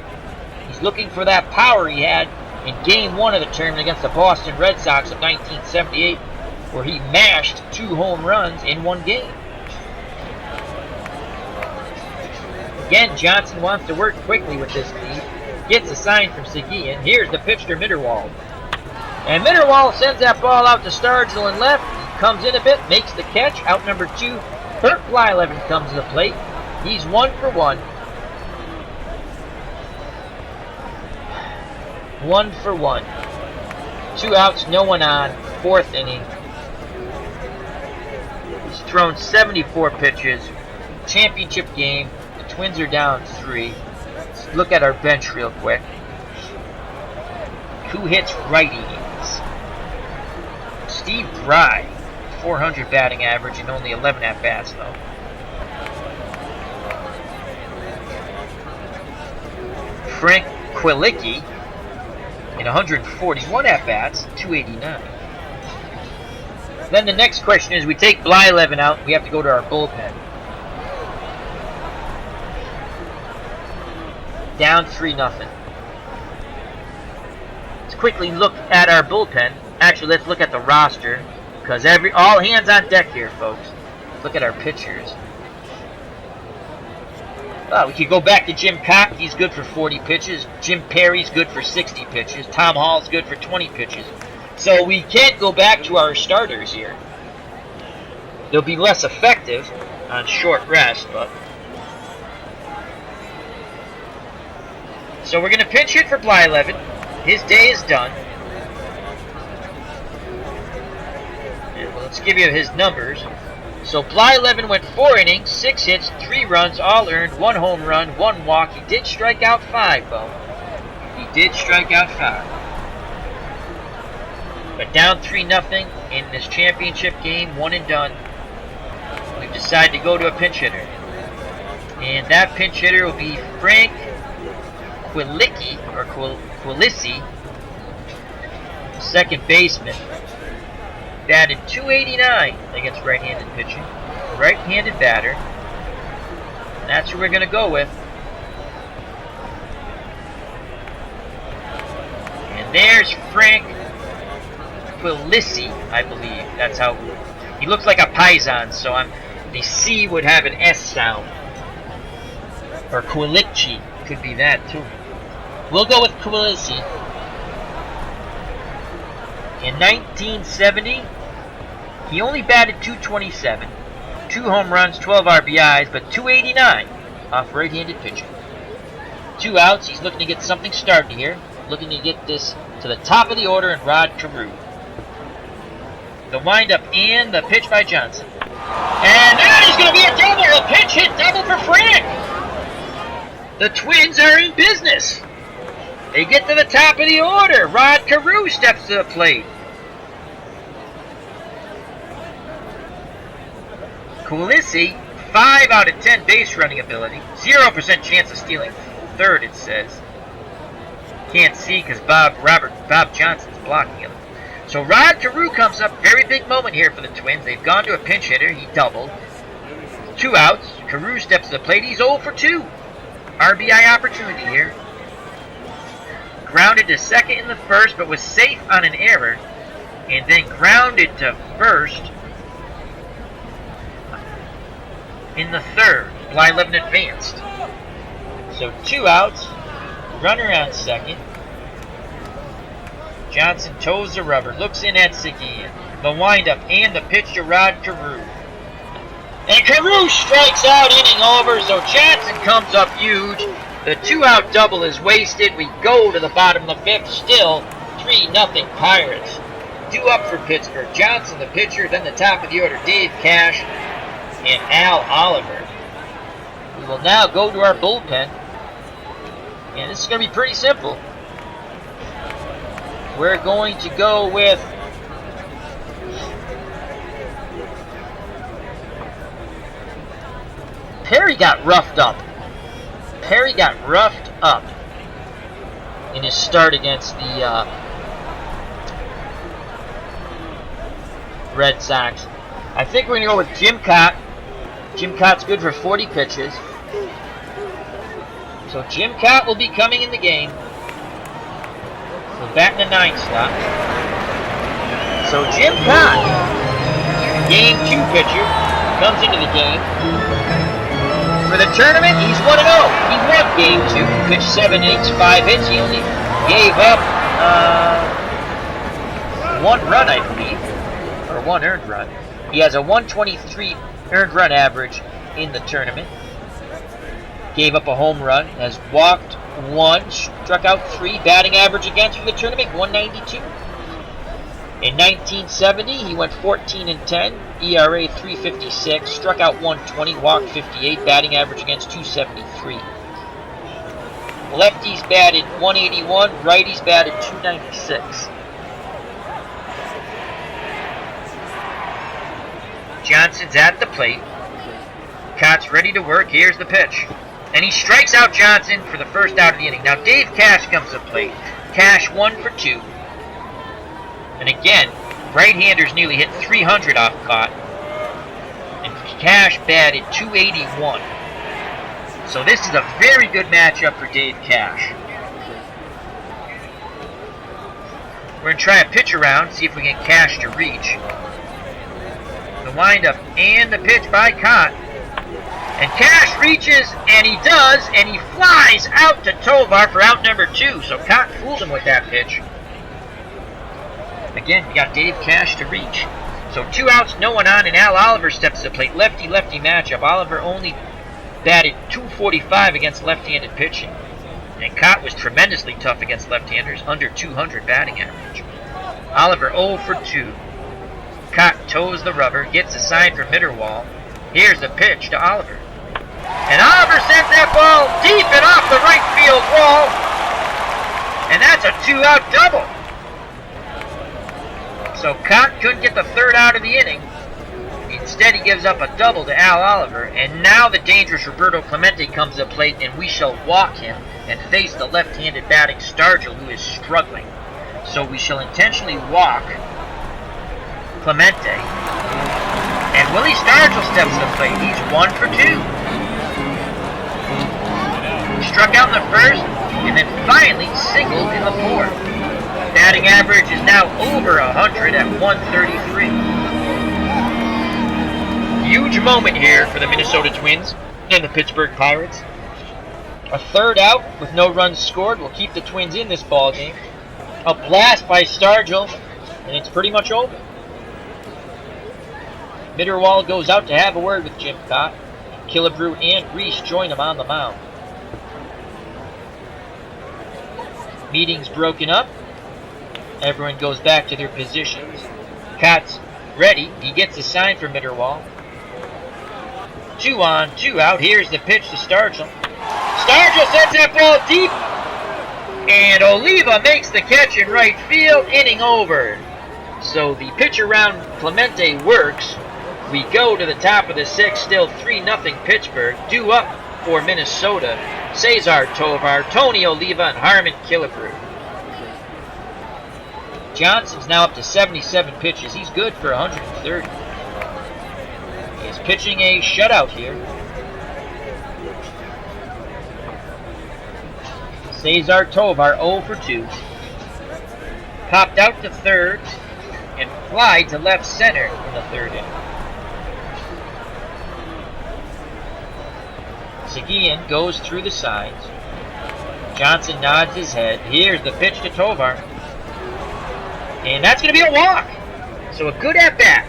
[SPEAKER 1] He's looking for that power he had in Game 1 of the tournament against the Boston Red Sox of 1978, where he mashed 2 home runs in 1 game. Again, Johnson wants to work quickly with this lead. Gets a sign from Seguin. Here's the pitch to Mitterwald. And Mitterwald sends that ball out to Stargell in left. He comes in a bit, makes the catch. Out number 2. Bert Blyleven comes to the plate. He's 1 for 1. 1 for 1. 2 outs, no one on. 4th inning. He's thrown 74 pitches. Championship game. The Twins are down 3. Let's look at our bench real quick. Who hits righties? Steve Dry. 400 batting average and only 11 at-bats, though. Frank Kwilicki in 141 at-bats, 289. Then the next question is, we take Blyleven out, we have to go to our bullpen. Down 3-0. Let's quickly look at our bullpen. Actually, let's look at the roster, because all hands on deck here, folks. Look at our pitchers. We could go back to Jim Cock. He's good for 40 pitches. Jim Perry's good for 60 pitches. Tom Hall's good for 20 pitches. So we can't go back to our starters here. They'll be less effective on short rest, but... So we're going to pinch hit for Blyleven. His day is done. And let's give you his numbers. So Blyleven went 4 innings, 6 hits, 3 runs, all earned, 1 home run, 1 walk. He did strike out 5, though. He did strike out 5. But down 3-0 in this championship game, 1 and done. We've decided to go to a pinch hitter. And that pinch hitter will be Frank Kwilicki, or Kwilicki, second baseman. Batted .289 against right-handed pitching. Right-handed batter. And that's who we're going to go with. And there's Frank Kwilicki, I believe. That's how he looks like a Paisan, so the C would have an S sound. Or Kwilicki could be that too. We'll go with Kwilicki. In 1970, he only batted .227, 2 home runs, 12 RBIs, but .289 off right-handed pitching. 2 outs. He's looking to get something started here. Looking to get this to the top of the order and Rod Carew. The windup and the pitch by Johnson. And that is going to be a double. A pinch hit double for Frank. The Twins are in business. They get to the top of the order. Rod Carew steps to the plate. Kwilicki, 5 out of 10 base running ability. 0% chance of stealing third, it says. Can't see because Bob Johnson's blocking him. So Rod Carew comes up. Very big moment here for the Twins. They've gone to a pinch hitter. He doubled. 2 outs. Carew steps to the plate. He's 0 for 2. RBI opportunity here. Grounded to second in the first, but was safe on an error. And then grounded to first in the third. Blyleven advanced. So 2 outs, runner on second. Johnson toes the rubber, looks in at Seguin. The windup and the pitch to Rod Carew. And Carew strikes out, inning over, so Johnson comes up huge. The 2-out double is wasted. We go to the bottom of the 5th, still 3-0 Pirates. Due up for Pittsburgh. Johnson, the pitcher, then the top of the order, Dave Cash and Al Oliver. We will now go to our bullpen. And this is going to be pretty simple. We're going to go with Perry got roughed up. Perry got roughed up in his start against the Red Sox. I think we're going to go with Jim Cott. Jim Cott's good for 40 pitches. So Jim Cott will be coming in the game. We're back in the 9th slot. So Jim Cott, game 2 pitcher, comes into the game. For the tournament, he's 1-0. He won game 2, pitched 7 innings, 5 hits. He only gave up 1 run, I believe, or 1 earned run. He has a 123 earned run average in the tournament. Gave up a home run, has walked 1, struck out 3, batting average against for the tournament, 192. In 1970, he went 14-10, ERA 3.56, struck out 120, walked 58, batting average against 273. Lefties batted 181, righties batted 296. Johnson's at the plate. Cott's ready to work. Here's the pitch. And he strikes out Johnson for the first out of the inning. Now Dave Cash comes to plate. Cash 1 for 2. And again, right-handers nearly hit 300 off Cott. And Cash batted 281. So this is a very good matchup for Dave Cash. We're going to try a pitch around, see if we get Cash to reach. The windup and the pitch by Cott. And Cash reaches, and he does, and he flies out to Tovar for out number 2. So Cott fooled him with that pitch. Again, we got Dave Cash to reach. So 2 outs, no one on, and Al Oliver steps to the plate. Lefty-lefty matchup. Oliver only batted 245 against left-handed pitching. And Cott was tremendously tough against left-handers, under 200 batting average. Oliver 0 for 2. Cott toes the rubber, gets a sign from Mitterwald. Here's the pitch to Oliver. And Oliver sends that ball deep and off the right field wall. And that's a 2-out double. So Cott couldn't get the 3rd out of the inning. Instead, he gives up a double to Al Oliver. And now the dangerous Roberto Clemente comes to plate, and we shall walk him and face the left-handed batting Stargell, who is struggling. So we shall intentionally walk Clemente. And Willie Stargell steps to the plate. He's 1 for 2. Struck out in the 1st, and then finally singled in the 4th. Batting average is now over 100 at 133. Huge moment here for the Minnesota Twins and the Pittsburgh Pirates. A 3rd out with no runs scored will keep the Twins in this ballgame. A blast by Stargell, and it's pretty much over. Mitterwald goes out to have a word with Jim Cott. Killebrew and Reese join him on the mound. Meeting's broken up. Everyone goes back to their positions. Cott's ready. He gets a sign for Mitterwald. 2 on, 2 out. Here's the pitch to Stargell. Stargell sends that ball deep. And Oliva makes the catch in right field. Inning over. So the pitch around Clemente works. We go to the top of the 6th, still 3-0 Pittsburgh. Due up for Minnesota, Cesar Tovar, Tony Oliva, and Harmon Killebrew. Johnson's now up to 77 pitches. He's good for 130. He's pitching a shutout here. Cesar Tovar 0 for 2. Popped out to 3rd and fly to left center in the 3rd inning. Seguin goes through the sides. Johnson nods his head. Here's the pitch to Tovar. And that's going to be a walk. So a good at-bat.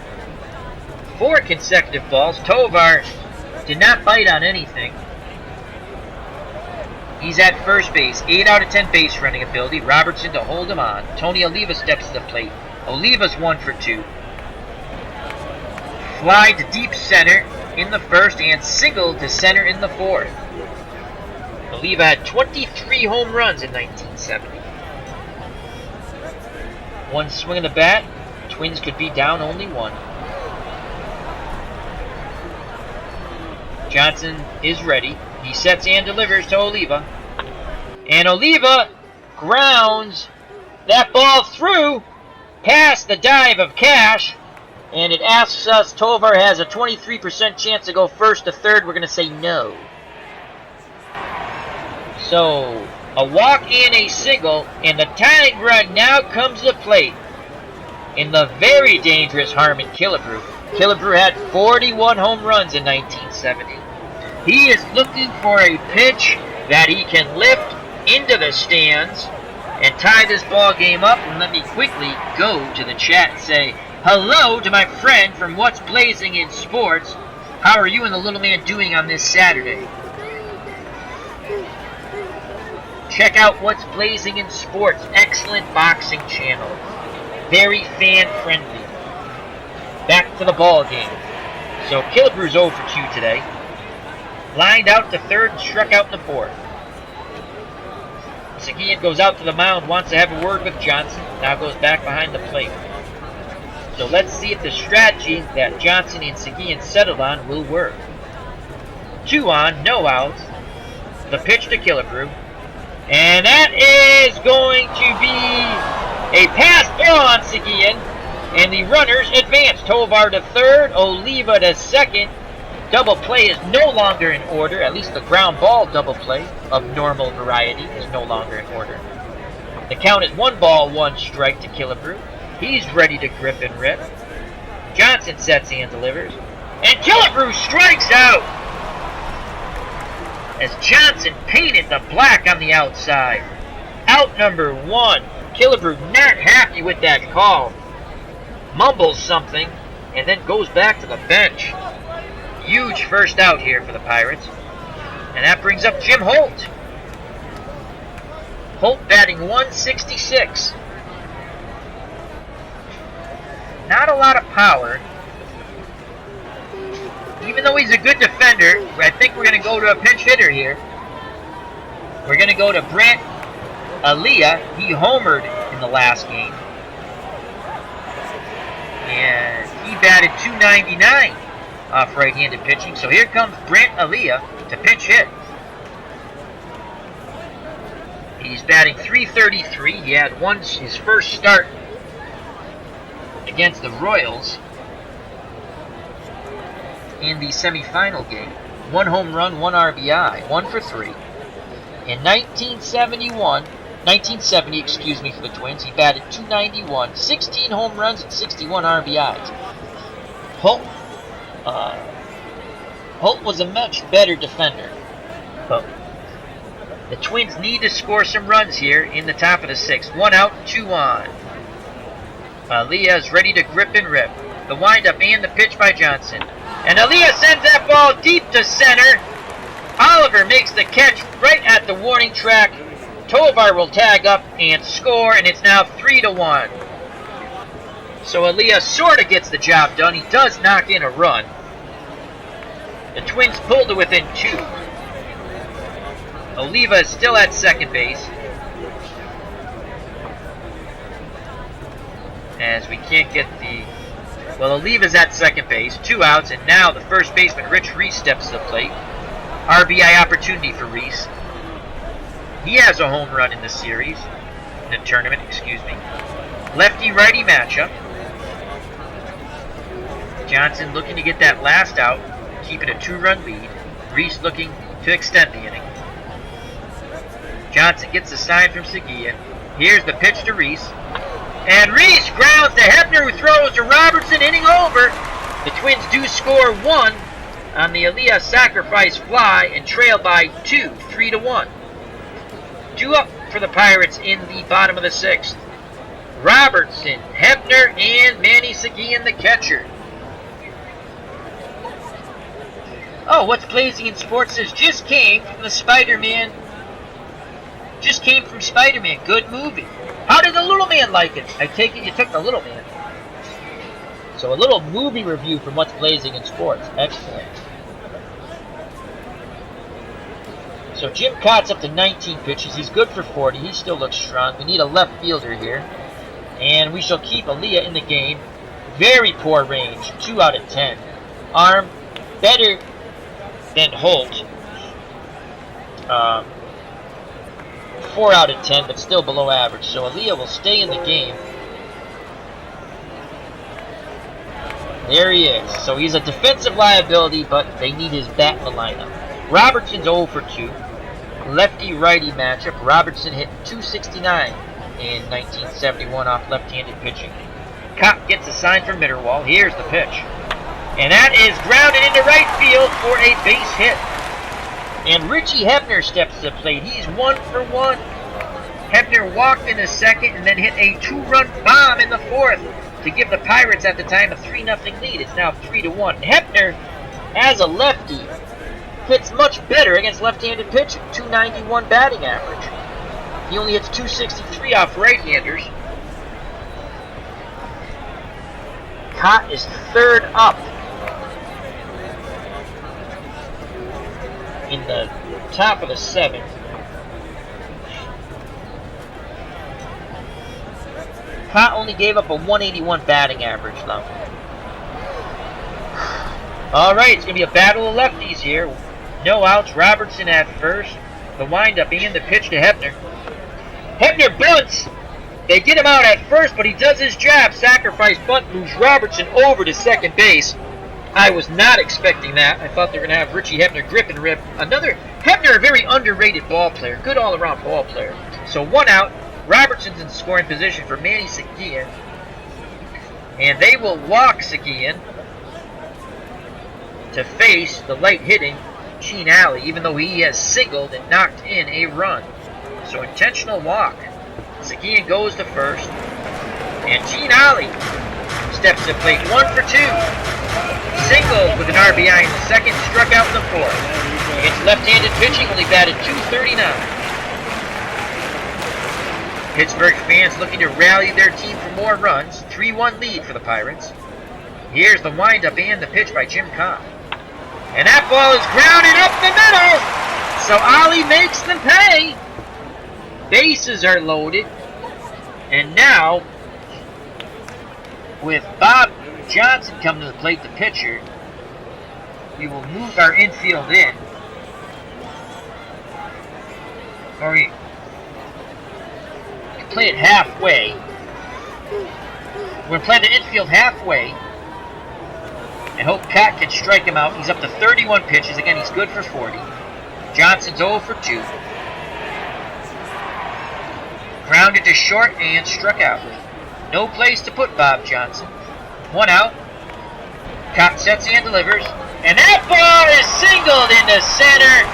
[SPEAKER 1] 4 consecutive balls. Tovar did not bite on anything. He's at first base. 8 out of 10 base running ability. Robertson to hold him on. Tony Oliva steps to the plate. Oliva's 1 for 2. Fly to deep center in the first and single to center in the fourth. Oliva had 23 home runs in 1970. One swing of the bat. Twins could be down only 1. Johnson is ready. He sets and delivers to Oliva. And Oliva grounds that ball through past the dive of Cash. And it asks us, Tovar has a 23% chance to go first to third. We're going to say no. So, a walk and a single. And the tying run now comes to the plate in the very dangerous Harmon Killebrew. Killebrew had 41 home runs in 1970. He is looking for a pitch that he can lift into the stands and tie this ball game up. And let me quickly go to the chat and say hello to my friend from What's Blazing in Sports. How are you and the little man doing on this Saturday? Check out What's Blazing in Sports. Excellent boxing channel. Very fan-friendly. Back to the ball game. So Killebrew's 0 for 2 today. Lined out to third and struck out in the fourth. Seguin goes out to the mound, wants to have a word with Johnson. Now goes back behind the plate. So let's see if the strategy that Johnson and Seguin settled on will work. 2 on, no outs. The pitch to Killebrew. And that is going to be a pass throw on Seguin. And the runners advance. Tovar to third, Oliva to second. Double play is no longer in order. At least the ground ball double play of normal variety is no longer in order. The count is 1 ball, 1 strike to Killebrew. He's ready to grip and rip. Johnson sets and delivers. And Killebrew strikes out as Johnson painted the black on the outside. Out number 1. Killebrew not happy with that call. Mumbles something and then goes back to the bench. Huge first out here for the Pirates. And that brings up Jim Holt. Holt batting 166. Not a lot of power. Even though he's a good defender, I think we're going to go to a pinch hitter here. We're going to go to Brent Aliyah. He homered in the last game. And he batted 299 off right-handed pitching. So here comes Brent Aliyah to pinch hit. He's batting 333. He had his first start against the Royals in the semifinal game. 1 home run, 1 RBI, 1 for 3. In 1970 for the Twins, he batted 291, 16 home runs and 61 RBIs. Holt was a much better defender. But the Twins need to score some runs here in the top of the 6th. 1 out, 2 on. Aliyah is ready to grip and rip. The windup and the pitch by Johnson. And Aliyah sends that ball deep to center. Oliver makes the catch right at the warning track. Tovar will tag up and score, and it's now 3-1. So Aliyah sort of gets the job done. He does knock in a run. The Twins pull to within 2. Oliva is still at second base, as we can't get the... Well, Oliva's at second base, 2 outs, and now the first baseman, Rich Reese, steps to the plate. RBI opportunity for Reese. He has a home run in the series, in the tournament, Lefty-righty matchup. Johnson looking to get that last out, keeping a 2-run lead. Reese looking to extend the inning. Johnson gets a sign from Seguin. Here's the pitch to Reese. And Reese grounds to Hebner, who throws to Robertson, inning over. The Twins do score 1 on the Aaliyah sacrifice fly and trail by 2, 3-1. 2 up for the Pirates in the bottom of the 6th. Robertson, Hebner, and Manny Seguin, the catcher. Oh, what's blazing in sports says just came from Spider-Man. Good movie. How did the little man like it? I take it you took the little man. So a little movie review from what's blazing in sports. Excellent. So Jim Cott's up to 19 pitches. He's good for 40. He still looks strong. We need a left fielder here. And we shall keep Aaliyah in the game. Very poor range. 2 out of 10. Arm better than Holt. 4 out of 10, but still below average. So Aaliyah will stay in the game. There he is. So he's a defensive liability, but they need his bat in the lineup. Robertson's 0 for 2. Lefty-righty matchup. Robertson hit .269 in 1971 off left-handed pitching. Kopp gets a sign from Mitterwald. Here's the pitch. And that is grounded into right field for a base hit. And Richie Hebner steps to the plate. He's 1 for 1. Hebner walked in the 2nd and then hit a 2-run bomb in the 4th to give the Pirates at the time a 3-0 lead. It's now 3-1. Hebner, as a lefty, hits much better against left-handed pitching. .291 batting average. He only hits .263 off right-handers. Cott is 3rd up in the top of the 7th. Cott only gave up a 181 batting average, though. Alright, it's going to be a battle of lefties here. No outs, Robertson at first. The windup and the pitch to Hebner. Hebner bunts! They get him out at first, but he does his job. Sacrifice bunt moves Robertson over to second base. I was not expecting that. I thought they were going to have Richie Hebner grip and rip. Hebner, a very underrated ball player. Good all-around ball player. So 1 out. Robertson's in scoring position for Manny Seguin. And they will walk Seguin to face the light-hitting Gene Alley, even though he has singled and knocked in a run. So intentional walk. Seguin goes to first. And Gene Alley steps to plate 1 for 2. Singled with an RBI in the 2nd, struck out in the 4th. Against left-handed pitching, only batted .239. Pittsburgh fans looking to rally their team for more runs. 3-1 lead for the Pirates. Here's the windup and the pitch by Jim Cobb. And that ball is grounded up the middle. So Ollie makes them pay. Bases are loaded. And now, with Bob Johnson coming to the plate, the pitcher, we will move our infield in. Or we play it halfway. We're going to play the infield halfway and hope Cott can strike him out. He's up to 31 pitches. Again, he's good for 40. Johnson's 0 for 2. Grounded to short and struck out. No place to put Bob Johnson. 1 out. Cott sets and delivers. And that ball is singled into center.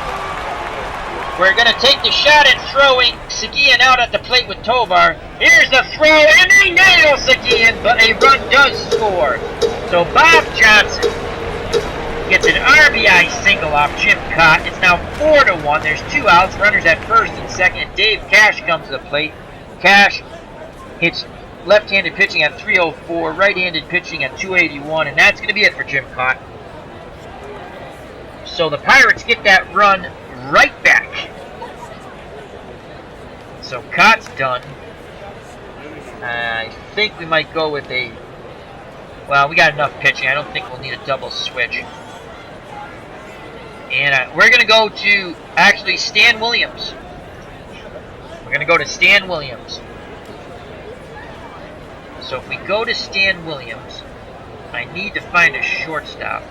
[SPEAKER 1] We're going to take the shot at throwing Seguin out at the plate with Tovar. Here's the throw, and they nail Seguin, but a run does score. So Bob Johnson gets an RBI single off Jim Cott. It's now 4-1. There's 2 outs, runners at first and second, and Dave Cash comes to the plate. Cash hits left-handed pitching at .304, right-handed pitching at .281, and that's going to be it for Jim Cott. So the Pirates get that run right back. So Cott's done. I think we might go with a... Well, we got enough pitching. I don't think we'll need a double switch. And we're going to go to, actually, Stan Williams. We're going to go to Stan Williams. So if we go to Stan Williams, I need to find a shortstop.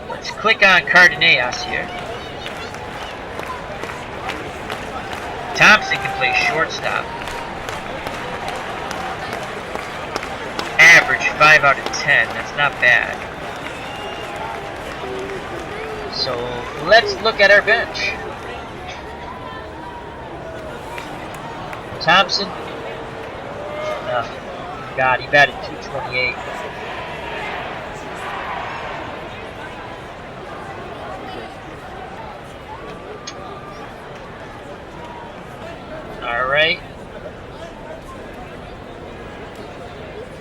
[SPEAKER 1] Let's click on Cardenas here. Thompson can play shortstop. Average 5 out of 10. That's not bad. So let's look at our bench. Thompson. Oh, God, he batted .228. All right.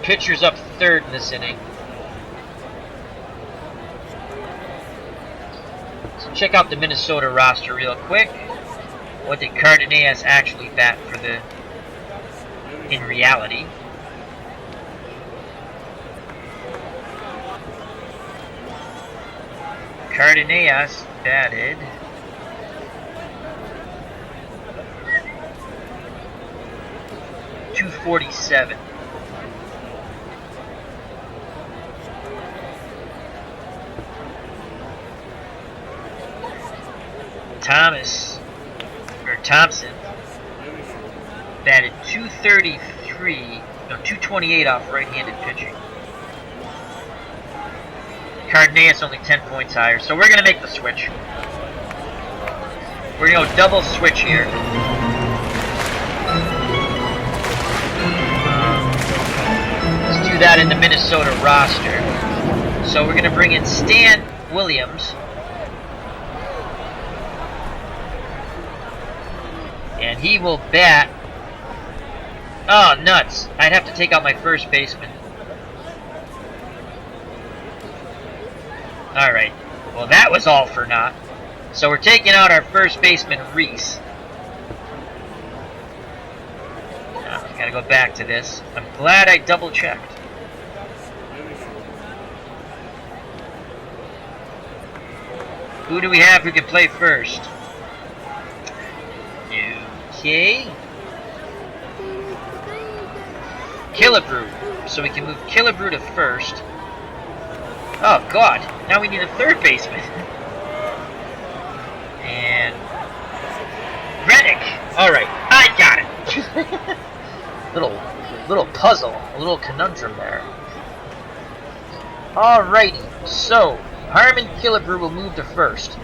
[SPEAKER 1] Pitcher's up third in this inning. So check out the Minnesota roster real quick. What did Cardenas actually bat for the, in reality? Cardenas batted .247. Thompson batted .233, no, .228 off right-handed pitching. Cardenas only 10 points higher, so we're going to make the switch. We're going to go double switch here. Let's do that in the Minnesota roster. So we're going to bring in Stan Williams. And he will bat. Oh, nuts. I'd have to take out my first baseman. Alright. Well, that was all for naught. So we're taking out our first baseman, Reese. Gotta go back to this. I'm glad I double checked. Who do we have who can play first? Okay. Killebrew. So we can move Killebrew to first. Oh, God. Now we need a third baseman. And Reddick. Alright. I got it. little puzzle. A little conundrum there. Alrighty. So, Harmon Killebrew will move to first.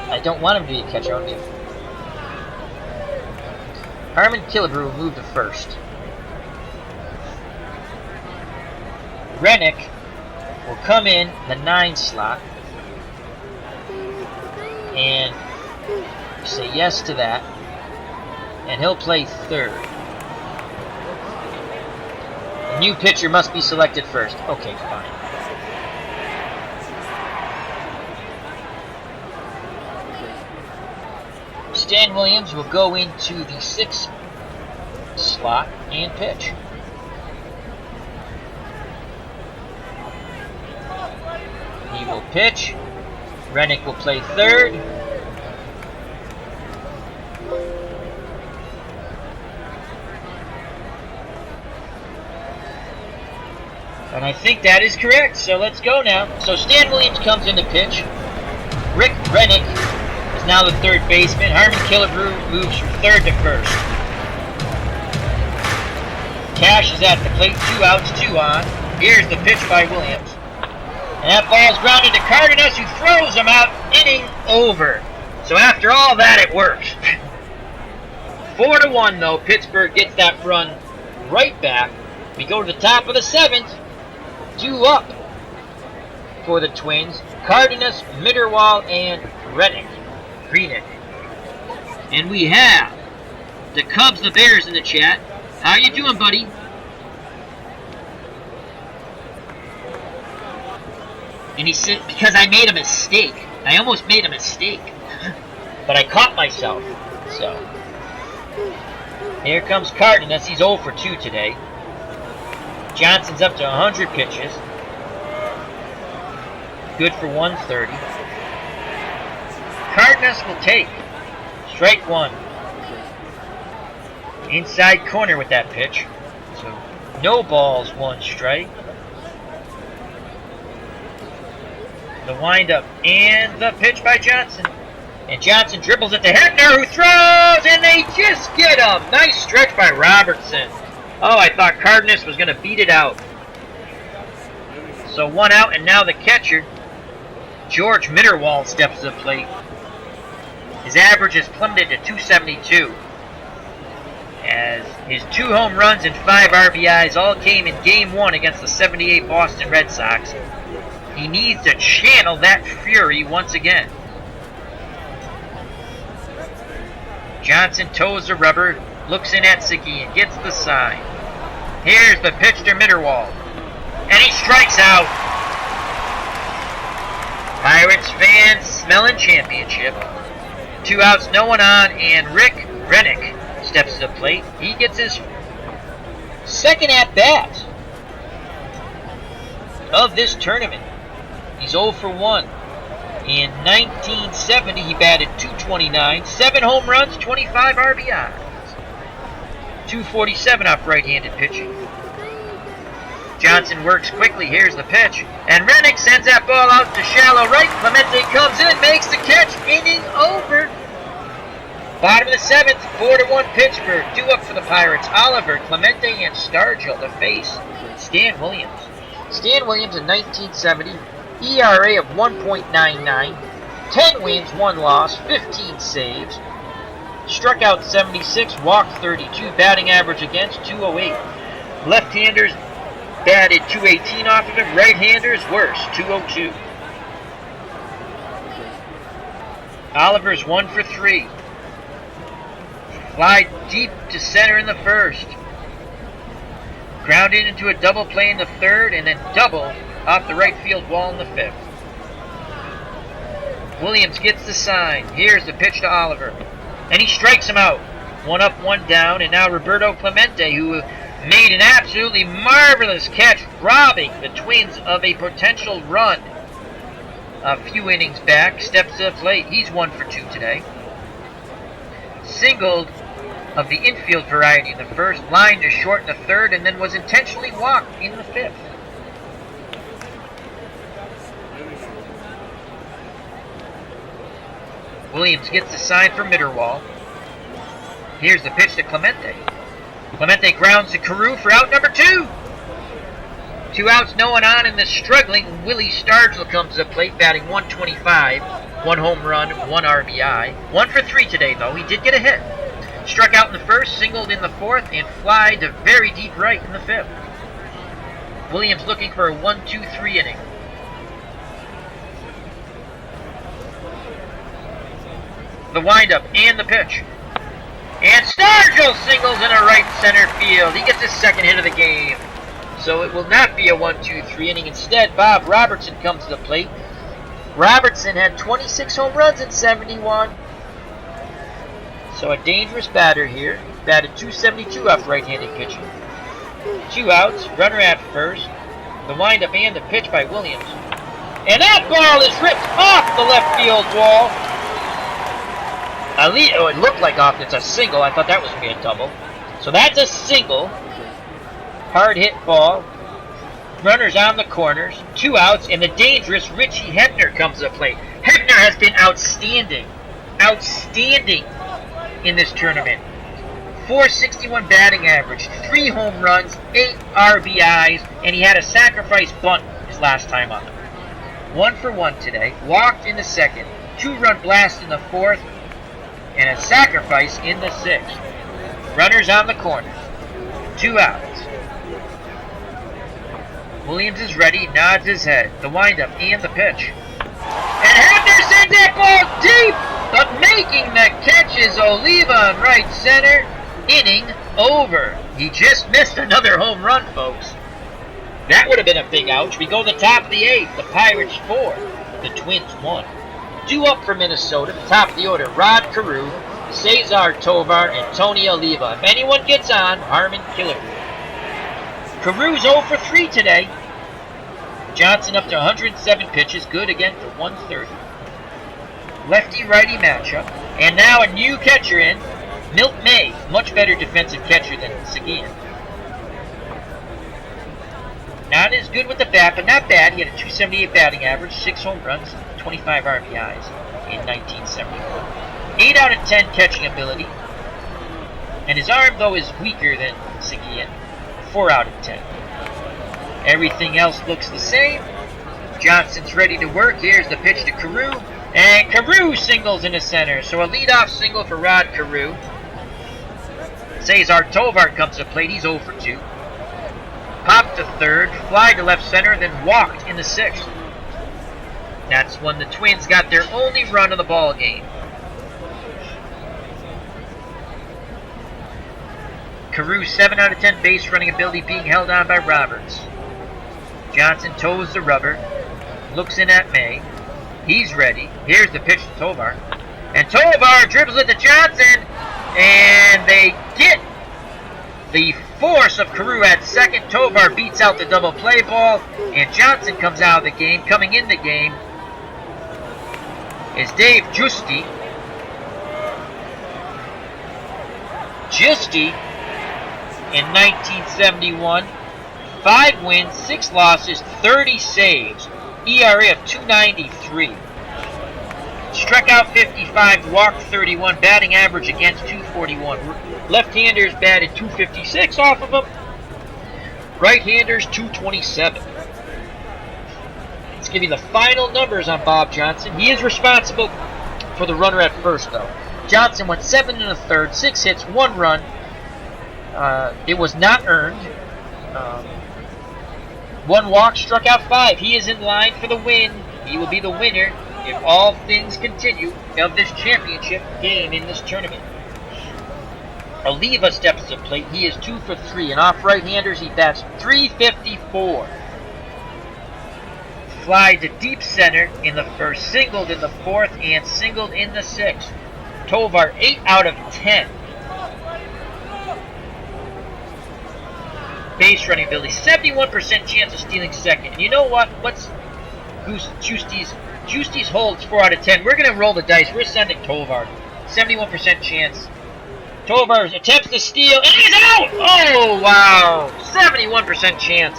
[SPEAKER 1] I don't want him to be a catcher. I want him to be Harmon Killebrew will move to first. Rennick will come in the 9 slot and say yes to that, and he'll play third. The new pitcher must be selected first. Okay, fine. Stan Williams will go into the 6th slot and pitch. He will pitch. Rennick will play third. And I think that is correct, so let's go now. So Stan Williams comes in to pitch. Rick Rennick is now the third baseman. Harmon Killebrew moves from third to first. Cash is at the plate, 2 outs, 2 on. Here's the pitch by Williams. And that ball's grounded to Cardenas, who throws him out, inning over. So after all that, it worked. 4-1 though, Pittsburgh gets that run right back. We go to the top of the 7th. 2 up for the Twins. Cardenas, Mitterwald, and Rennick. And we have the Cubs, the Bears in the chat. How you doing, buddy? And he said, because I made a mistake. I almost made a mistake. But I caught myself. So, here comes Cardenas. He's 0 for 2 today. Johnson's up to 100 pitches. Good for 130. Cardenas will take strike 1. Inside corner with that pitch. So, no balls, 1 strike. The windup and the pitch by Johnson. And Johnson dribbles it to Hebner, who throws, and they just get him. Nice stretch by Robertson. Oh, I thought Cardenas was going to beat it out. So 1 out, and now the catcher, George Mitterwald, steps to the plate. His average has plummeted to 272. As his 2 home runs and 5 RBIs all came in Game 1 against the 78 Boston Red Sox. He needs to channel that fury once again. Johnson toes the rubber, looks in at Seguin, gets the sign. Here's the pitch to Mitterwald, and he strikes out. Pirates fans smelling championship. 2 outs, no one on, and Rick Rennick steps to the plate. He gets his second at-bat of this tournament. He's 0 for 1. In 1970, he batted .229, 7 home runs, 25 RBIs. .247 off right-handed pitching. Johnson works quickly. Here's the pitch. And Rennick sends that ball out to shallow right. Clemente comes in, makes the catch. Inning over. Bottom of the 7th, 4-1 Pittsburgh. 2 up for the Pirates. Oliver, Clemente, and Stargell to face Stan Williams. Stan Williams in 1970, ERA of 1.99, 10 wins, 1 loss, 15 saves. Struck out 76, walked 32, batting average against 208. Left-handers batted 218 off of him, right-handers worse, 202. Oliver's 1 for 3. Fly deep to center in the first. Grounded into a double play in the third, and then double off the right field wall in the 5th. Williams gets the sign. Here's the pitch to Oliver, and he strikes him out. 1 up, 1 down, and now Roberto Clemente, who made an absolutely marvelous catch, robbing the Twins of a potential run a few innings back, steps to the plate. He's 1 for 2 today. Singled of the infield variety in the first, line to short in the third, and then was intentionally walked in the 5th. Williams gets the sign for Mitterwald. Here's the pitch to Clemente. Clemente grounds to Carew for out number 2. 2 outs, no one on, and the struggling Willie Stargell comes to the plate, batting .125, 1 home run, 1 RBI. 1 for 3 today, though. He did get a hit. Struck out in the first, singled in the 4th, and fly to very deep right in the 5th. Williams looking for a 1-2-3 inning. The windup and the pitch. And Stargell singles in a right center field. He gets his second hit of the game. So it will not be a 1-2-3 inning. Instead, Bob Robertson comes to the plate. Robertson had 26 home runs in 71. So a dangerous batter here. Batted .272 off right-handed pitching. 2 outs, runner at first. The windup and the pitch by Williams. And that ball is ripped off the left field wall. It looked like it's a single. I thought that was going to be a double. So that's a single. Hard hit ball. Runners on the corners. 2 outs, and the dangerous Richie Hebner comes to play. Hebner has been outstanding. Outstanding in this tournament. .461 batting average, 3 home runs, 8 RBIs, and he had a sacrifice bunt his last time up. 1 for 1 today. Walked in the 2nd. 2-run blast in the 4th. And a sacrifice in the 6th. Runners on the corners. 2 outs. Williams is ready, nods his head. The windup and the pitch. And Hebner sends that ball deep, but making the catch is Oliva in right center. Inning over. He just missed another home run, folks. That would have been a big ouch. We go to the top of the 8th. The Pirates 4. The Twins 1. 2 up for Minnesota. The top of the order, Rod Carew, Cesar Tovar, and Tony Oliva. If anyone gets on, Harmon Killer. Carew's 0 for 3 today. Johnson up to 107 pitches. Good again for 130. Lefty-righty matchup. And now a new catcher in. Milt May. Much better defensive catcher than Seguin. Not as good with the bat, but not bad. He had a .278 batting average, 6 home runs, 25 RBIs in 1971. 8 out of 10 catching ability. And his arm, though, is weaker than Seguin. 4 out of 10. Everything else looks the same. Johnson's ready to work. Here's the pitch to Carew. And Carew singles into center. So a leadoff single for Rod Carew. Cesar Tovar comes to plate. He's 0 for 2. Popped to third, fly to left center, then walked in the 6th. That's when the Twins got their only run of the ball game. Carew's 7 out of 10 base running ability being held on by Roberts. Johnson toes the rubber, looks in at May. He's ready. Here's the pitch to Tovar. And Tovar dribbles it to Johnson, and they get the force of Carew at second. Tovar beats out the double play ball, and Johnson comes out of the game. Coming in the game is Dave Giusti. Giusti, in 1971, 5 wins, 6 losses, 30 saves, ERA of 2.93. Struck out 55, walked 31, batting average against 241. Left-handers batted 256 off of him. Right-handers 227. Let's give you the final numbers on Bob Johnson. He is responsible for the runner at first, though. Johnson went 7 1/3, 6 hits, 1 run. It was not earned. 1 walk, struck out 5. He is in line for the win. He will be the winner if all things continue of this championship game in this tournament. Oliva steps to plate. He is 2 for 3, and off right-handers he bats .354. Fly to deep center in the first, singled in the 4th, and singled in the 6th. Tovar 8 out of 10. Base running ability, 71% chance of stealing second. And you know what? What's Giusti's holds 4 out of 10. We're going to roll the dice. We're sending Tovar. 71% chance. Tovar attempts to steal, and he's out! Oh, wow. 71% chance.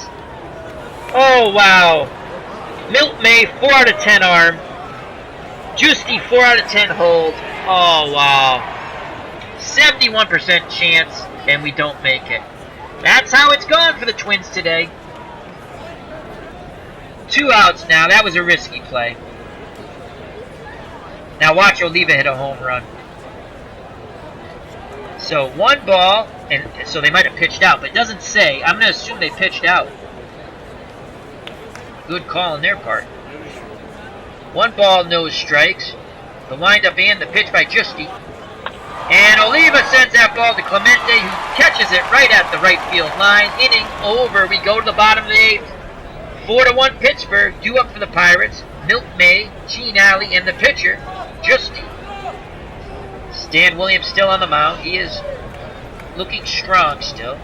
[SPEAKER 1] Oh, wow. Milt May, 4 out of 10 arm. Giusti, 4 out of 10 hold. Oh, wow. 71% chance, and we don't make it. That's how it's gone for the Twins today. 2 outs now. That was a risky play. Now watch Oliva hit a home run. So 1 ball, and so they might have pitched out, but it doesn't say. I'm going to assume they pitched out. Good call on their part. 1 ball, no strikes. The windup and the pitch by Giusti. And Oliva sends that ball to Clemente, who catches it right at the right field line. Inning over. We go to the bottom of the 8th. 4-1 Pittsburgh, due up for the Pirates. Milt May, Gene Alley, and the pitcher, Giusti. Stan Williams still on the mound. He is looking strong still.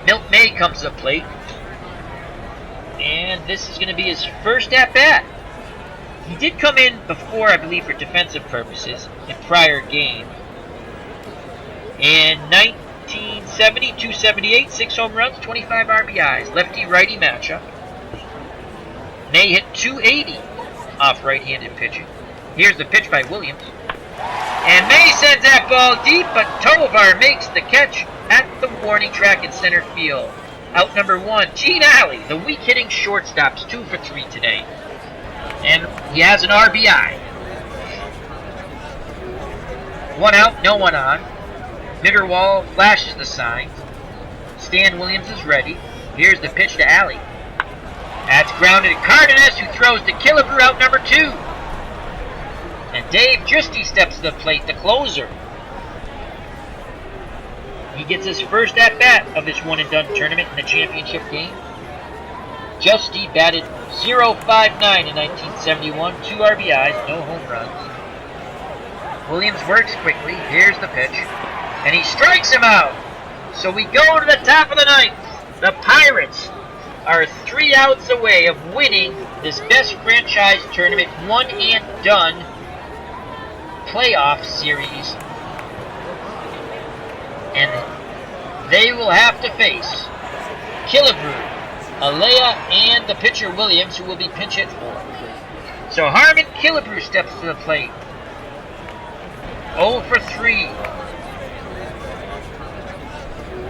[SPEAKER 1] Milt May comes to the plate. And this is going to be his first at-bat. He did come in before, I believe, for defensive purposes in prior games. In 1970, 278, 6 home runs, 25 RBIs. Lefty-righty matchup. May hit .280 off right-handed pitching. Here's the pitch by Williams. And May sends that ball deep, but Tovar makes the catch at the warning track in center field. Out number 1, Gene Alley, the weak-hitting shortstop's 2 for 3 today. And he has an RBI. 1 out, no one on. Mitterwall flashes the signs. Stan Williams is ready. Here's the pitch to Alley. That's grounded to Cardenas, who throws to Killebrew, out number 2. And Dave Giusti steps to the plate, the closer. He gets his first at-bat of this one-and-done tournament in the championship game. Giusti batted .059 in 1971, 2 RBIs, no home runs. Williams works quickly. Here's the pitch. And he strikes him out. So we go to the top of the 9th. The Pirates are 3 outs away of winning this best franchise tournament one-and-done playoff series. And they will have to face Killebrew, Alea, and the pitcher Williams, who will be pinch hit for. So Harmon Killebrew steps to the plate. 0 for 3.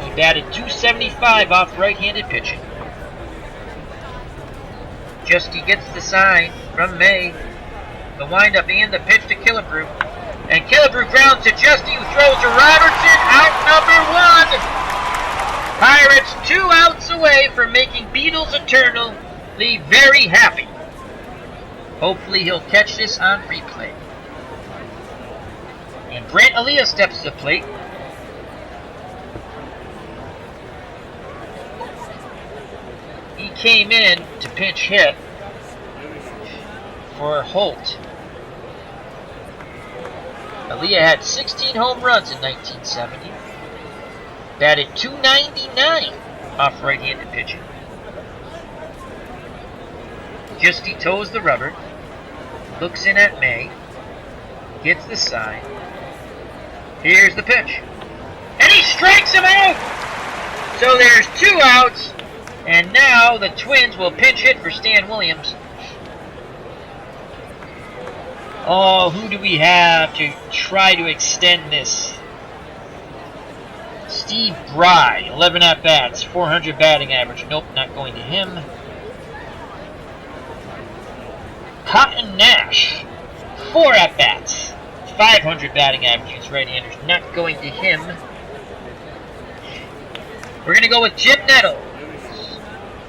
[SPEAKER 1] He batted .275 off right-handed pitching. Justy gets the sign from May. The windup and the pitch to Killebrew. And Killebrew grounds to Justy, who throws to Robertson. Out number 1. Pirates 2 outs away from making Beatles eternally very happy. Hopefully he'll catch this on replay. And Brant Aaliyah steps to the plate. He came in to pinch hit for Holt. Aaliyah had 16 home runs in 1970. Batted .299 off right-handed pitching. Justy toes the rubber. Looks in at May. Gets the sign. Here's the pitch. And he strikes him out! So there's 2 outs. And now the Twins will pinch hit for Stan Williams. Oh, who do we have to try to extend this? Steve Bry, 11 at-bats, 400 batting average. Nope, not going to him. Cotton Nash, 4 at-bats, 500 batting average. He's right-handers, not going to him. We're going to go with Jim Nettles.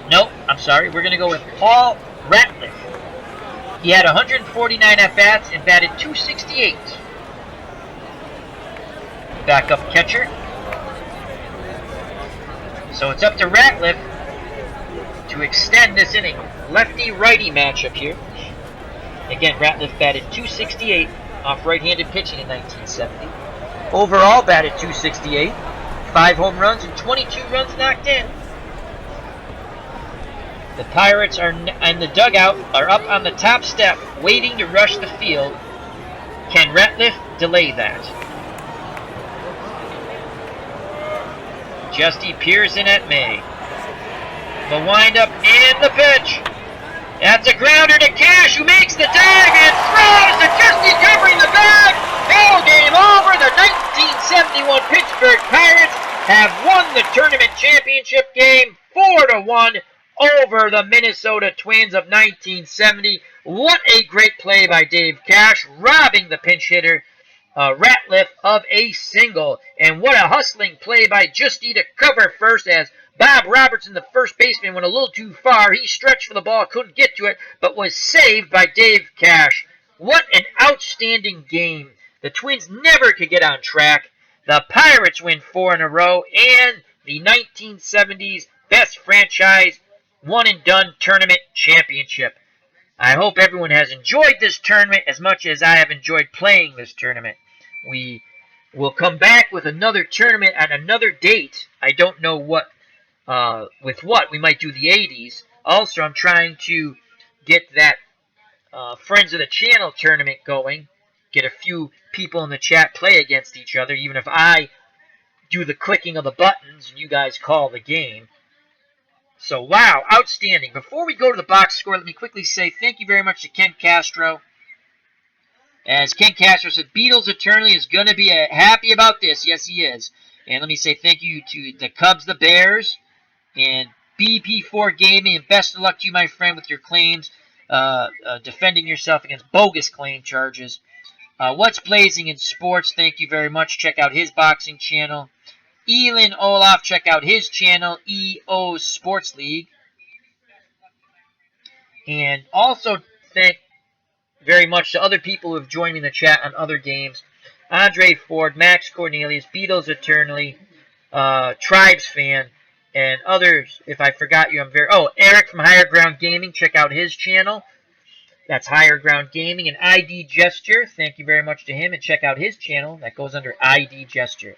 [SPEAKER 1] Nope, I'm sorry. We're going to go with Paul Ratliff. He had 149 at-bats and batted .268. Backup catcher. So it's up to Ratliff to extend this inning. Lefty-righty matchup here. Again, Ratliff batted .268 off right-handed pitching in 1970. Overall batted .268. 5 home runs and 22 runs knocked in. The Pirates are in the dugout are up on the top step, waiting to rush the field. Can Ratliff delay that? Justy peers in at May. The windup and the pitch. That's a grounder to Cash, who makes the tag and throws to Justy, covering the bag. Ball game over. The 1971 Pittsburgh Pirates have won the tournament championship game 4-1 over the Minnesota Twins of 1970. What a great play by Dave Cash, robbing the pinch hitter Ratliff of a single. And what a hustling play by Justy to cover first, as Bob Robertson, the first baseman, went a little too far. He stretched for the ball, couldn't get to it, but was saved by Dave Cash. What an outstanding game. The Twins never could get on track. The Pirates win 4 in a row, and the 1970s best franchise one-and-done tournament championship. I hope everyone has enjoyed this tournament as much as I have enjoyed playing this tournament. We will come back with another tournament at another date. I don't know what, with what. We might do the 80s. Also, I'm trying to get that Friends of the Channel tournament going. Get a few people in the chat play against each other, even if I do the clicking of the buttons and you guys call the game. So, wow, outstanding. Before we go to the box score, let me quickly say thank you very much to Ken Castro. As Ken Castro said, Beatles eternally is going to be happy about this. Yes, he is. And let me say thank you to the Cubs, the Bears, and BP4 Gaming, and best of luck to you, my friend, with your claims, defending yourself against bogus claim charges. What's Blazing in Sports, thank you very much. Check out his boxing channel. Elin Olaf, check out his channel, EO Sports League. And also thank very much to other people who have joined me in the chat on other games. Andre Ford, Max Cornelius, Beatles Eternally, Tribes Fan, and others. If I forgot you, I'm very... Oh, Eric from Higher Ground Gaming, check out his channel. That's Higher Ground Gaming. And ID Gesture, thank you very much to him, and check out his channel. That goes under ID Gesture.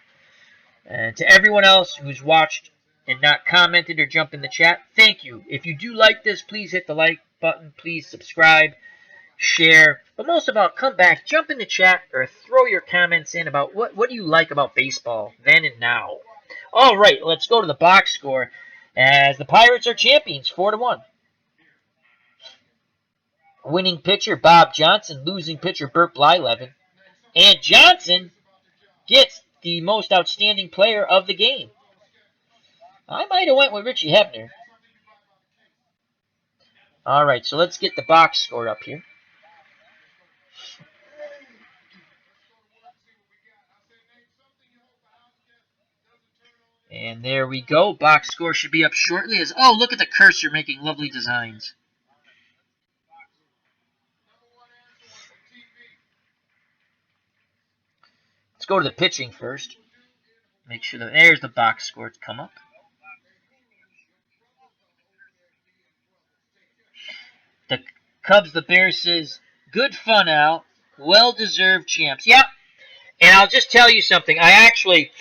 [SPEAKER 1] And to everyone else who's watched and not commented or jumped in the chat, thank you. If you do like this, please hit the like button. Please subscribe, share. But most of all, come back, jump in the chat, or throw your comments in about what do you like about baseball then and now. All right, let's go to the box score as the Pirates are champions, 4-1. Winning pitcher, Bob Johnson. Losing pitcher, Burt Blyleven. And Johnson gets the most outstanding player of the game. I might have went with Richie Hebner. All right, so let's get the box score up here. And there we go. Box score should be up shortly. Oh, look at the cursor making lovely designs. Let's go to the pitching first. Make sure that there's the box score to come up. The Cubs, the Bears says, good fun, Al. Well-deserved champs. Yep. And I'll just tell you something. I actually,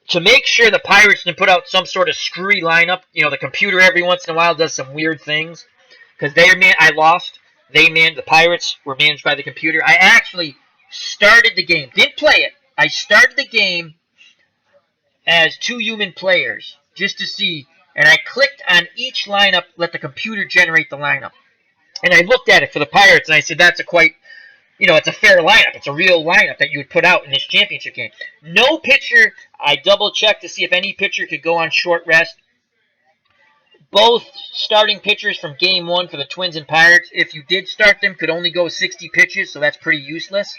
[SPEAKER 1] to make sure the Pirates didn't put out some sort of screwy lineup, the computer every once in a while does some weird things. Because I lost. The Pirates were managed by the computer. I actually started the game. Didn't play it. I started the game as 2 human players just to see. And I clicked on each lineup, let the computer generate the lineup. And I looked at it for the Pirates, and I said, that's it's a fair lineup. It's a real lineup that you would put out in this championship game. No pitcher, I double-checked to see if any pitcher could go on short rest. Both starting pitchers from Game 1 for the Twins and Pirates, if you did start them, could only go 60 pitches, so that's pretty useless.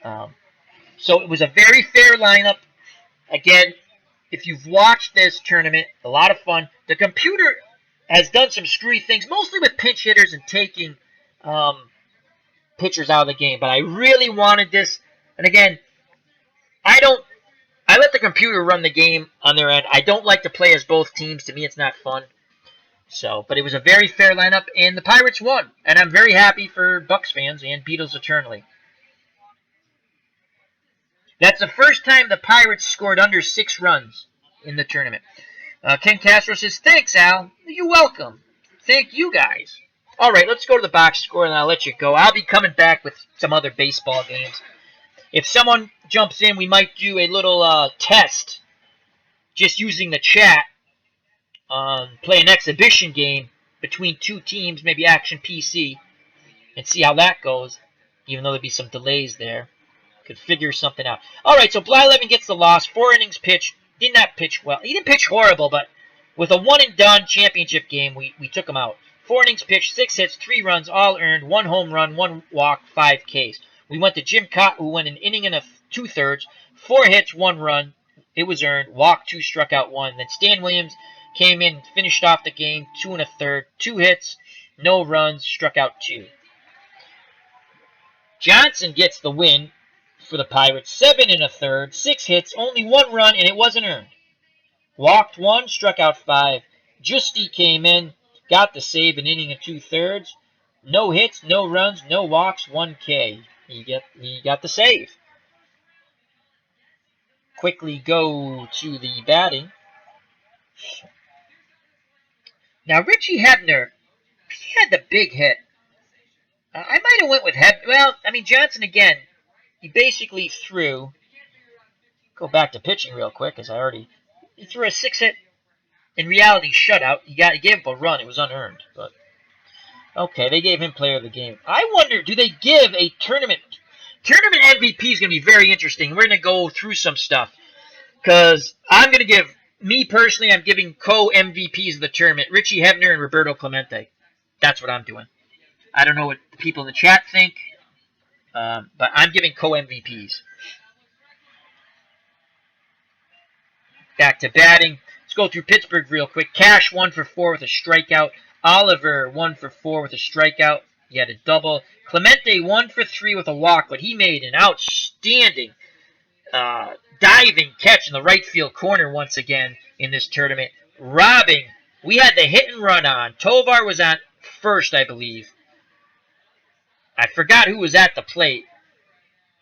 [SPEAKER 1] So it was a very fair lineup. Again, if you've watched this tournament, a lot of fun. The computer has done some screwy things, mostly with pinch hitters and taking pitchers out of the game. But I really wanted this. And again, I let the computer run the game on their end. I don't like to play as both teams. To me, it's not fun. But it was a very fair lineup, and the Pirates won. And I'm very happy for Bucks fans and Beatles eternally. That's the first time the Pirates scored under 6 runs in the tournament. Ken Castro says, thanks, Al. You're welcome. Thank you, guys. All right, let's go to the box score, and I'll let you go. I'll be coming back with some other baseball games. If someone jumps in, we might do a little test just using the chat. Play an exhibition game between 2 teams, maybe Action PC, and see how that goes, even though there'd be some delays there. Could figure something out. All right, so Blyleven gets the loss. 4 innings pitched. Did not pitch well. He didn't pitch horrible, but with a one-and-done championship game, we took him out. 4 innings pitched, 6 hits, 3 runs, all earned, 1 home run, 1 walk, 5 Ks. We went to Jim Cott, who went an inning and 2/3, 4 hits, 1 run. It was earned. Walked 2, struck out 1. Then Stan Williams came in, finished off the game, 2 1/3, 2 hits, no runs, struck out 2. Johnson gets the win for the Pirates, 7 1/3, 6 hits, only 1 run, and it wasn't earned. Walked 1, struck out 5. Justy came in, got the save, an inning and 2/3. No hits, no runs, no walks, 1 K. He got the save. Quickly go to the batting. Now, Richie Hebner, he had the big hit. I might have went with Hebner. Well, Johnson again, he basically threw. Go back to pitching real quick, as he threw a 6-hit, in reality, shutout. He gave up a run. It was unearned, but okay, they gave him player of the game. I wonder, do they give a tournament MVP? Is going to be very interesting. We're going to go through some stuff because I'm going to give. Me personally, I'm giving co-MVPs of the tournament, Richie Hebner and Roberto Clemente. That's what I'm doing. I don't know what the people in the chat think, but I'm giving co-MVPs. Back to batting. Let's go through Pittsburgh real quick. Cash 1 for 4 with a strikeout. Oliver 1 for 4 with a strikeout. He had a double. Clemente 1 for 3 with a walk, but he made an outstanding diving catch in the right field corner once again in this tournament. Robbing. We had the hit and run on. Tovar was on first, I believe. I forgot who was at the plate.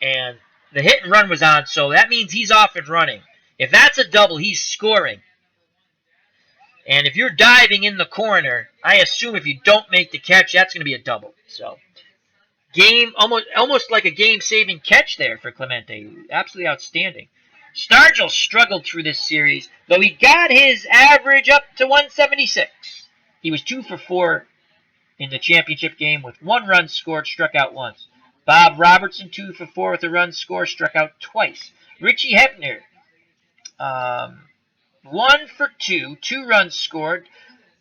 [SPEAKER 1] And the hit and run was on, so that means he's off and running. If that's a double, he's scoring. And if you're diving in the corner, I assume if you don't make the catch, that's going to be a double. So, almost like a game-saving catch there for Clemente. Absolutely outstanding. Stargell struggled through this series, though he got his average up to 176. He was 2 for 4 in the championship game with 1 run scored, struck out once. Bob Robertson, 2 for 4 with a run score, struck out twice. Richie Hebner, 1 for 2, 2 runs scored,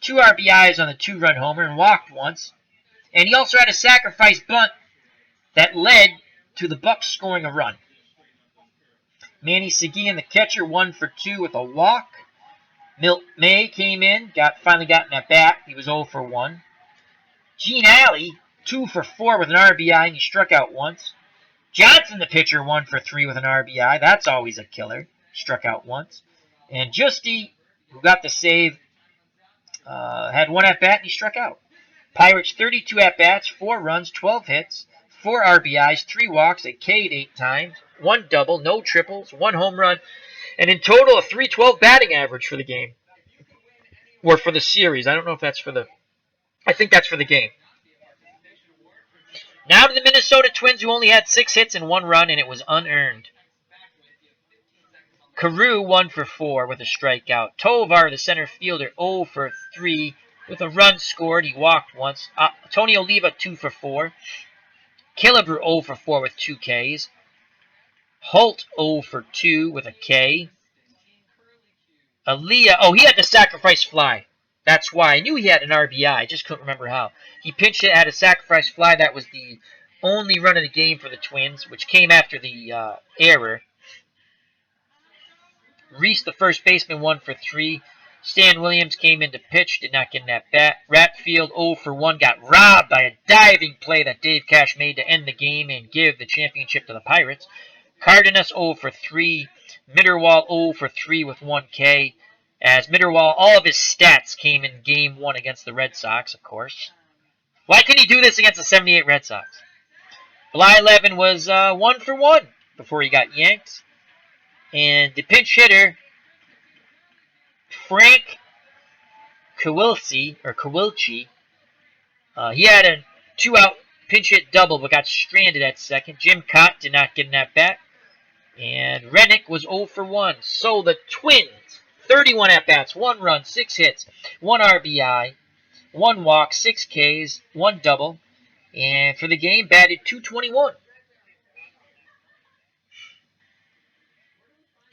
[SPEAKER 1] 2 RBIs on the 2-run homer and walked once. And he also had a sacrifice bunt that led to the Bucks scoring a run. Manny Seguin, the catcher, 1 for 2 with a walk. Milt May came in, finally got in at bat. He was 0 for 1. Gene Alley, 2 for 4 with an RBI, and he struck out once. Johnson, the pitcher, 1 for 3 with an RBI. That's always a killer. Struck out once. And Justy, who got the save, had 1 at-bat, and he struck out. Pirates, 32 at-bats, 4 runs, 12 hits, 4 RBIs, 3 walks. They K'd 8 times, 1 double, no triples, 1 home run, and in total a .312 batting average for the game. Or for the series. I don't know if that's for the... I think that's for the game. Now to the Minnesota Twins, who only had 6 hits and 1 run, and it was unearned. Carew, 1 for 4 with a strikeout. Tovar, the center fielder, 0 for 3 with a run scored. He walked once. Tony Oliva, 2 for 4. Killebrew, 0 for 4 with 2 Ks. Holt, 0 for 2 with a K. Aaliyah, he had the sacrifice fly. That's why. I knew he had an RBI. I just couldn't remember how. He pinched it, had a sacrifice fly. That was the only run of the game for the Twins, which came after the error. Reese, the first baseman, 1 for 3. Stan Williams came in to pitch, did not get in that bat. Ratfield, 0 for 1, got robbed by a diving play that Dave Cash made to end the game and give the championship to the Pirates. Cardenas, 0 for 3. Mitterwald, 0 for 3 with 1 K. As Mitterwald, all of his stats came in Game 1 against the Red Sox, of course. Why couldn't he do this against the 78 Red Sox? Blyleven was 1 for 1 before he got yanked. And the pinch hitter, Frank Kowalski, he had a 2-out pinch hit double but got stranded at second. Jim Cott did not get in that bat. And Rennick was 0 for 1. So the Twins, 31 at-bats, 1 run, 6 hits, 1 RBI, 1 walk, 6 Ks, 1 double. And for the game, batted .221.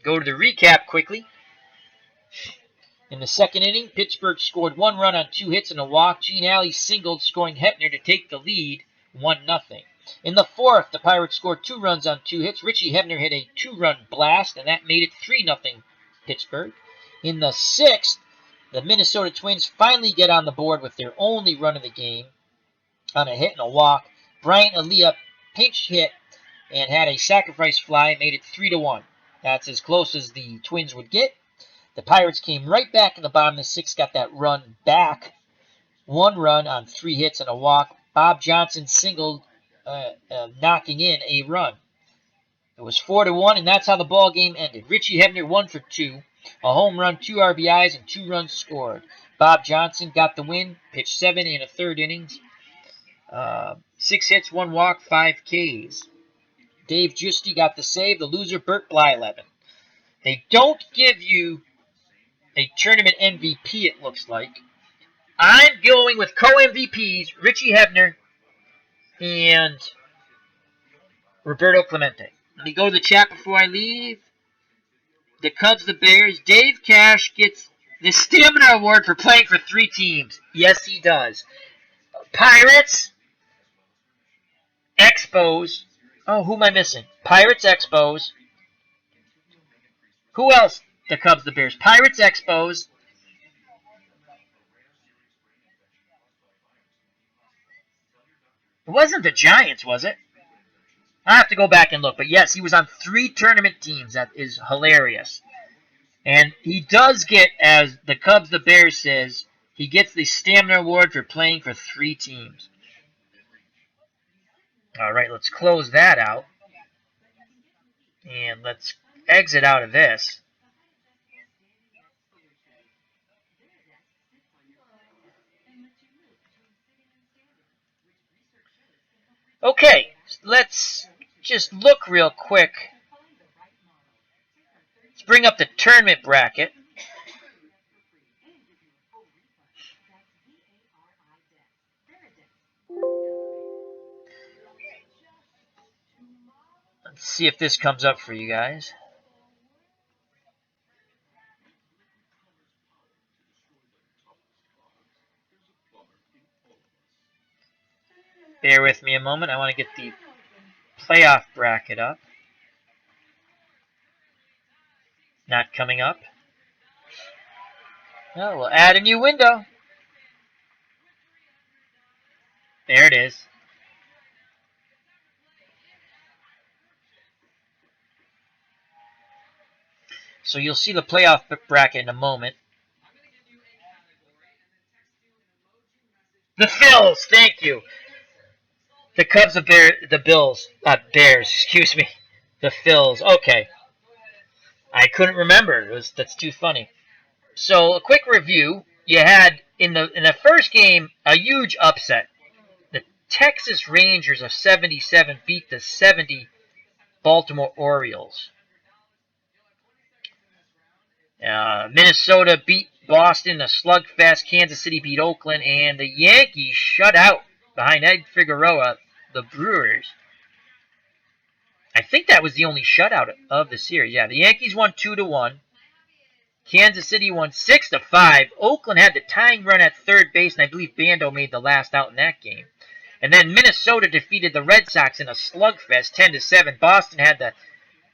[SPEAKER 1] Go to the recap quickly. In the second inning, Pittsburgh scored 1 run on 2 hits and a walk. Gene Alley singled, scoring Hepner to take the lead, 1-0. In the fourth, the Pirates scored 2 runs on 2 hits. Richie Hebner hit a 2-run blast, and that made it 3-0 Pittsburgh. In the sixth, the Minnesota Twins finally get on the board with their only run of the game on a hit and a walk. Bryant Aaliyah pinch hit and had a sacrifice fly, made it 3-1. That's as close as the Twins would get. The Pirates came right back in the bottom of the sixth, got that run back. 1 run on 3 hits and a walk. Bob Johnson singled, knocking in a run. It was 4-1, and that's how the ball game ended. Richie Hebner 1 for 2, a home run, 2 RBIs, and 2 runs scored. Bob Johnson got the win, pitched 7 in a third innings. 6 hits, 1 walk, 5 Ks. Dave Giusti got the save. The loser, Bert Blyleven. They don't give you a tournament MVP, it looks like. I'm going with co-MVPs, Richie Hebner and Roberto Clemente. Let me go to the chat before I leave. The Cubs, the Bears. Dave Cash gets the Stamina Award for playing for 3 teams. Yes, he does. Pirates, Expos. Oh, who am I missing? Pirates, Expos. Who else? The Cubs, the Bears. Pirates, Expos. It wasn't the Giants, was it? I have to go back and look. But yes, he was on 3 tournament teams. That is hilarious. And he does get, as the Cubs, the Bears says, he gets the Stamina Award for playing for 3 teams. All right, let's close that out. And let's exit out of this. Okay, let's just look real quick. Let's bring up the tournament bracket. Let's see if this comes up for you guys. Bear with me a moment. I want to get the playoff bracket up. Not coming up. Oh, we'll add a new window. There it is. So you'll see the playoff bracket in a moment. The Phils, thank you. The Cubs, the Bills, Bears, excuse me. The Phils, okay. I couldn't remember. That's too funny. So a quick review. You had in the first game a huge upset. The Texas Rangers of 77 beat the 70 Baltimore Orioles. Minnesota beat Boston, a slugfest. Kansas City beat Oakland, and the Yankees shut out behind Ed Figueroa the Brewers. I think that was the only shutout of the series. Yeah, the Yankees won 2-1. Kansas City won 6-5. Oakland had the tying run at third base, and I believe Bando made the last out in that game. And then Minnesota defeated the Red Sox in a slugfest, 10-7. Boston had the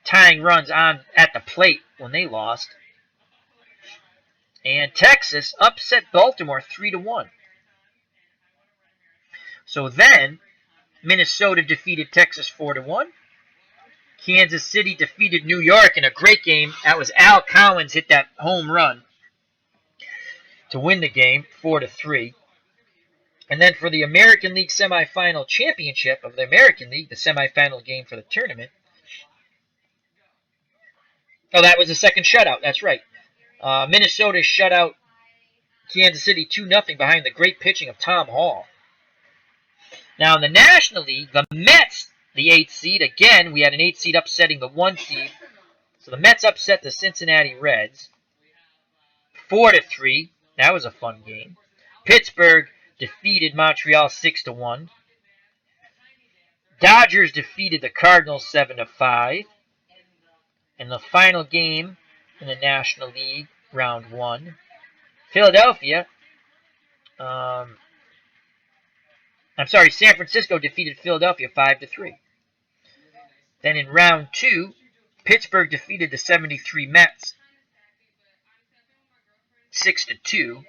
[SPEAKER 1] tying runs on at the plate when they lost. And Texas upset Baltimore 3-1. So then, Minnesota defeated Texas 4-1. Kansas City defeated New York in a great game. That was Al Collins hit that home run to win the game, 4-3. And then for the American League semifinal championship of the American League, the semifinal game for the tournament. Oh, that was the second shutout. That's right. Minnesota shut out Kansas City 2-0 behind the great pitching of Tom Hall. Now in the National League, the Mets, the 8th seed. Again, we had an 8th seed upsetting the 1 seed. So the Mets upset the Cincinnati Reds 4-3. That was a fun game. Pittsburgh defeated Montreal 6-1. Dodgers defeated the Cardinals 7-5. And the final game in the National League, round 1, San Francisco defeated Philadelphia 5-3. Then in round 2, Pittsburgh defeated the 73 Mets 6-2.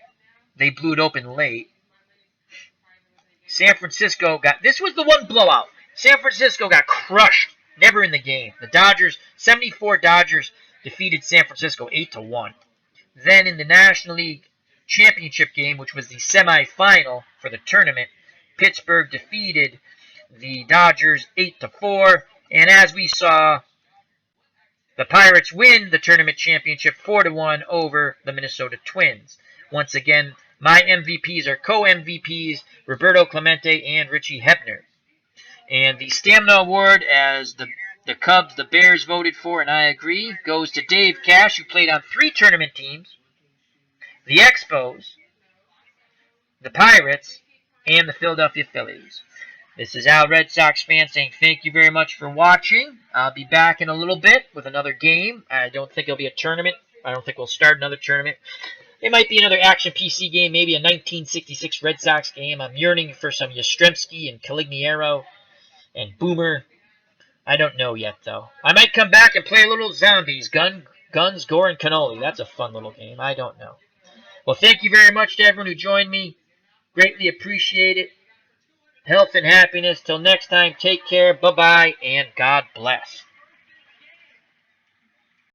[SPEAKER 1] They blew it open late. San Francisco this was the one blowout. San Francisco got crushed, never in the game. The 74 Dodgers defeated San Francisco 8-1. Then in the National League championship game, which was the semifinal for the tournament, Pittsburgh defeated the Dodgers 8-4. And as we saw, the Pirates win the tournament championship 4-1 over the Minnesota Twins. Once again, my MVPs are co-MVPs, Roberto Clemente and Richie Hebner. And the Stamina Award, as the Cubs, the Bears voted for, and I agree, goes to Dave Cash, who played on 3 tournament teams, the Expos, the Pirates, and the Philadelphia Phillies. This is Al Red Sox fan saying thank you very much for watching. I'll be back in a little bit with another game. I don't think it'll be a tournament. I don't think we'll start another tournament. It might be another Action PC game, maybe a 1966 Red Sox game. I'm yearning for some Yastrzemski and Caligiero and Boomer. I don't know yet, though. I might come back and play a little Zombies. Guns, Gore, and Cannoli. That's a fun little game. I don't know. Well, thank you very much to everyone who joined me. Greatly appreciate it. Health and happiness. Till next time, take care. Bye-bye, and God bless.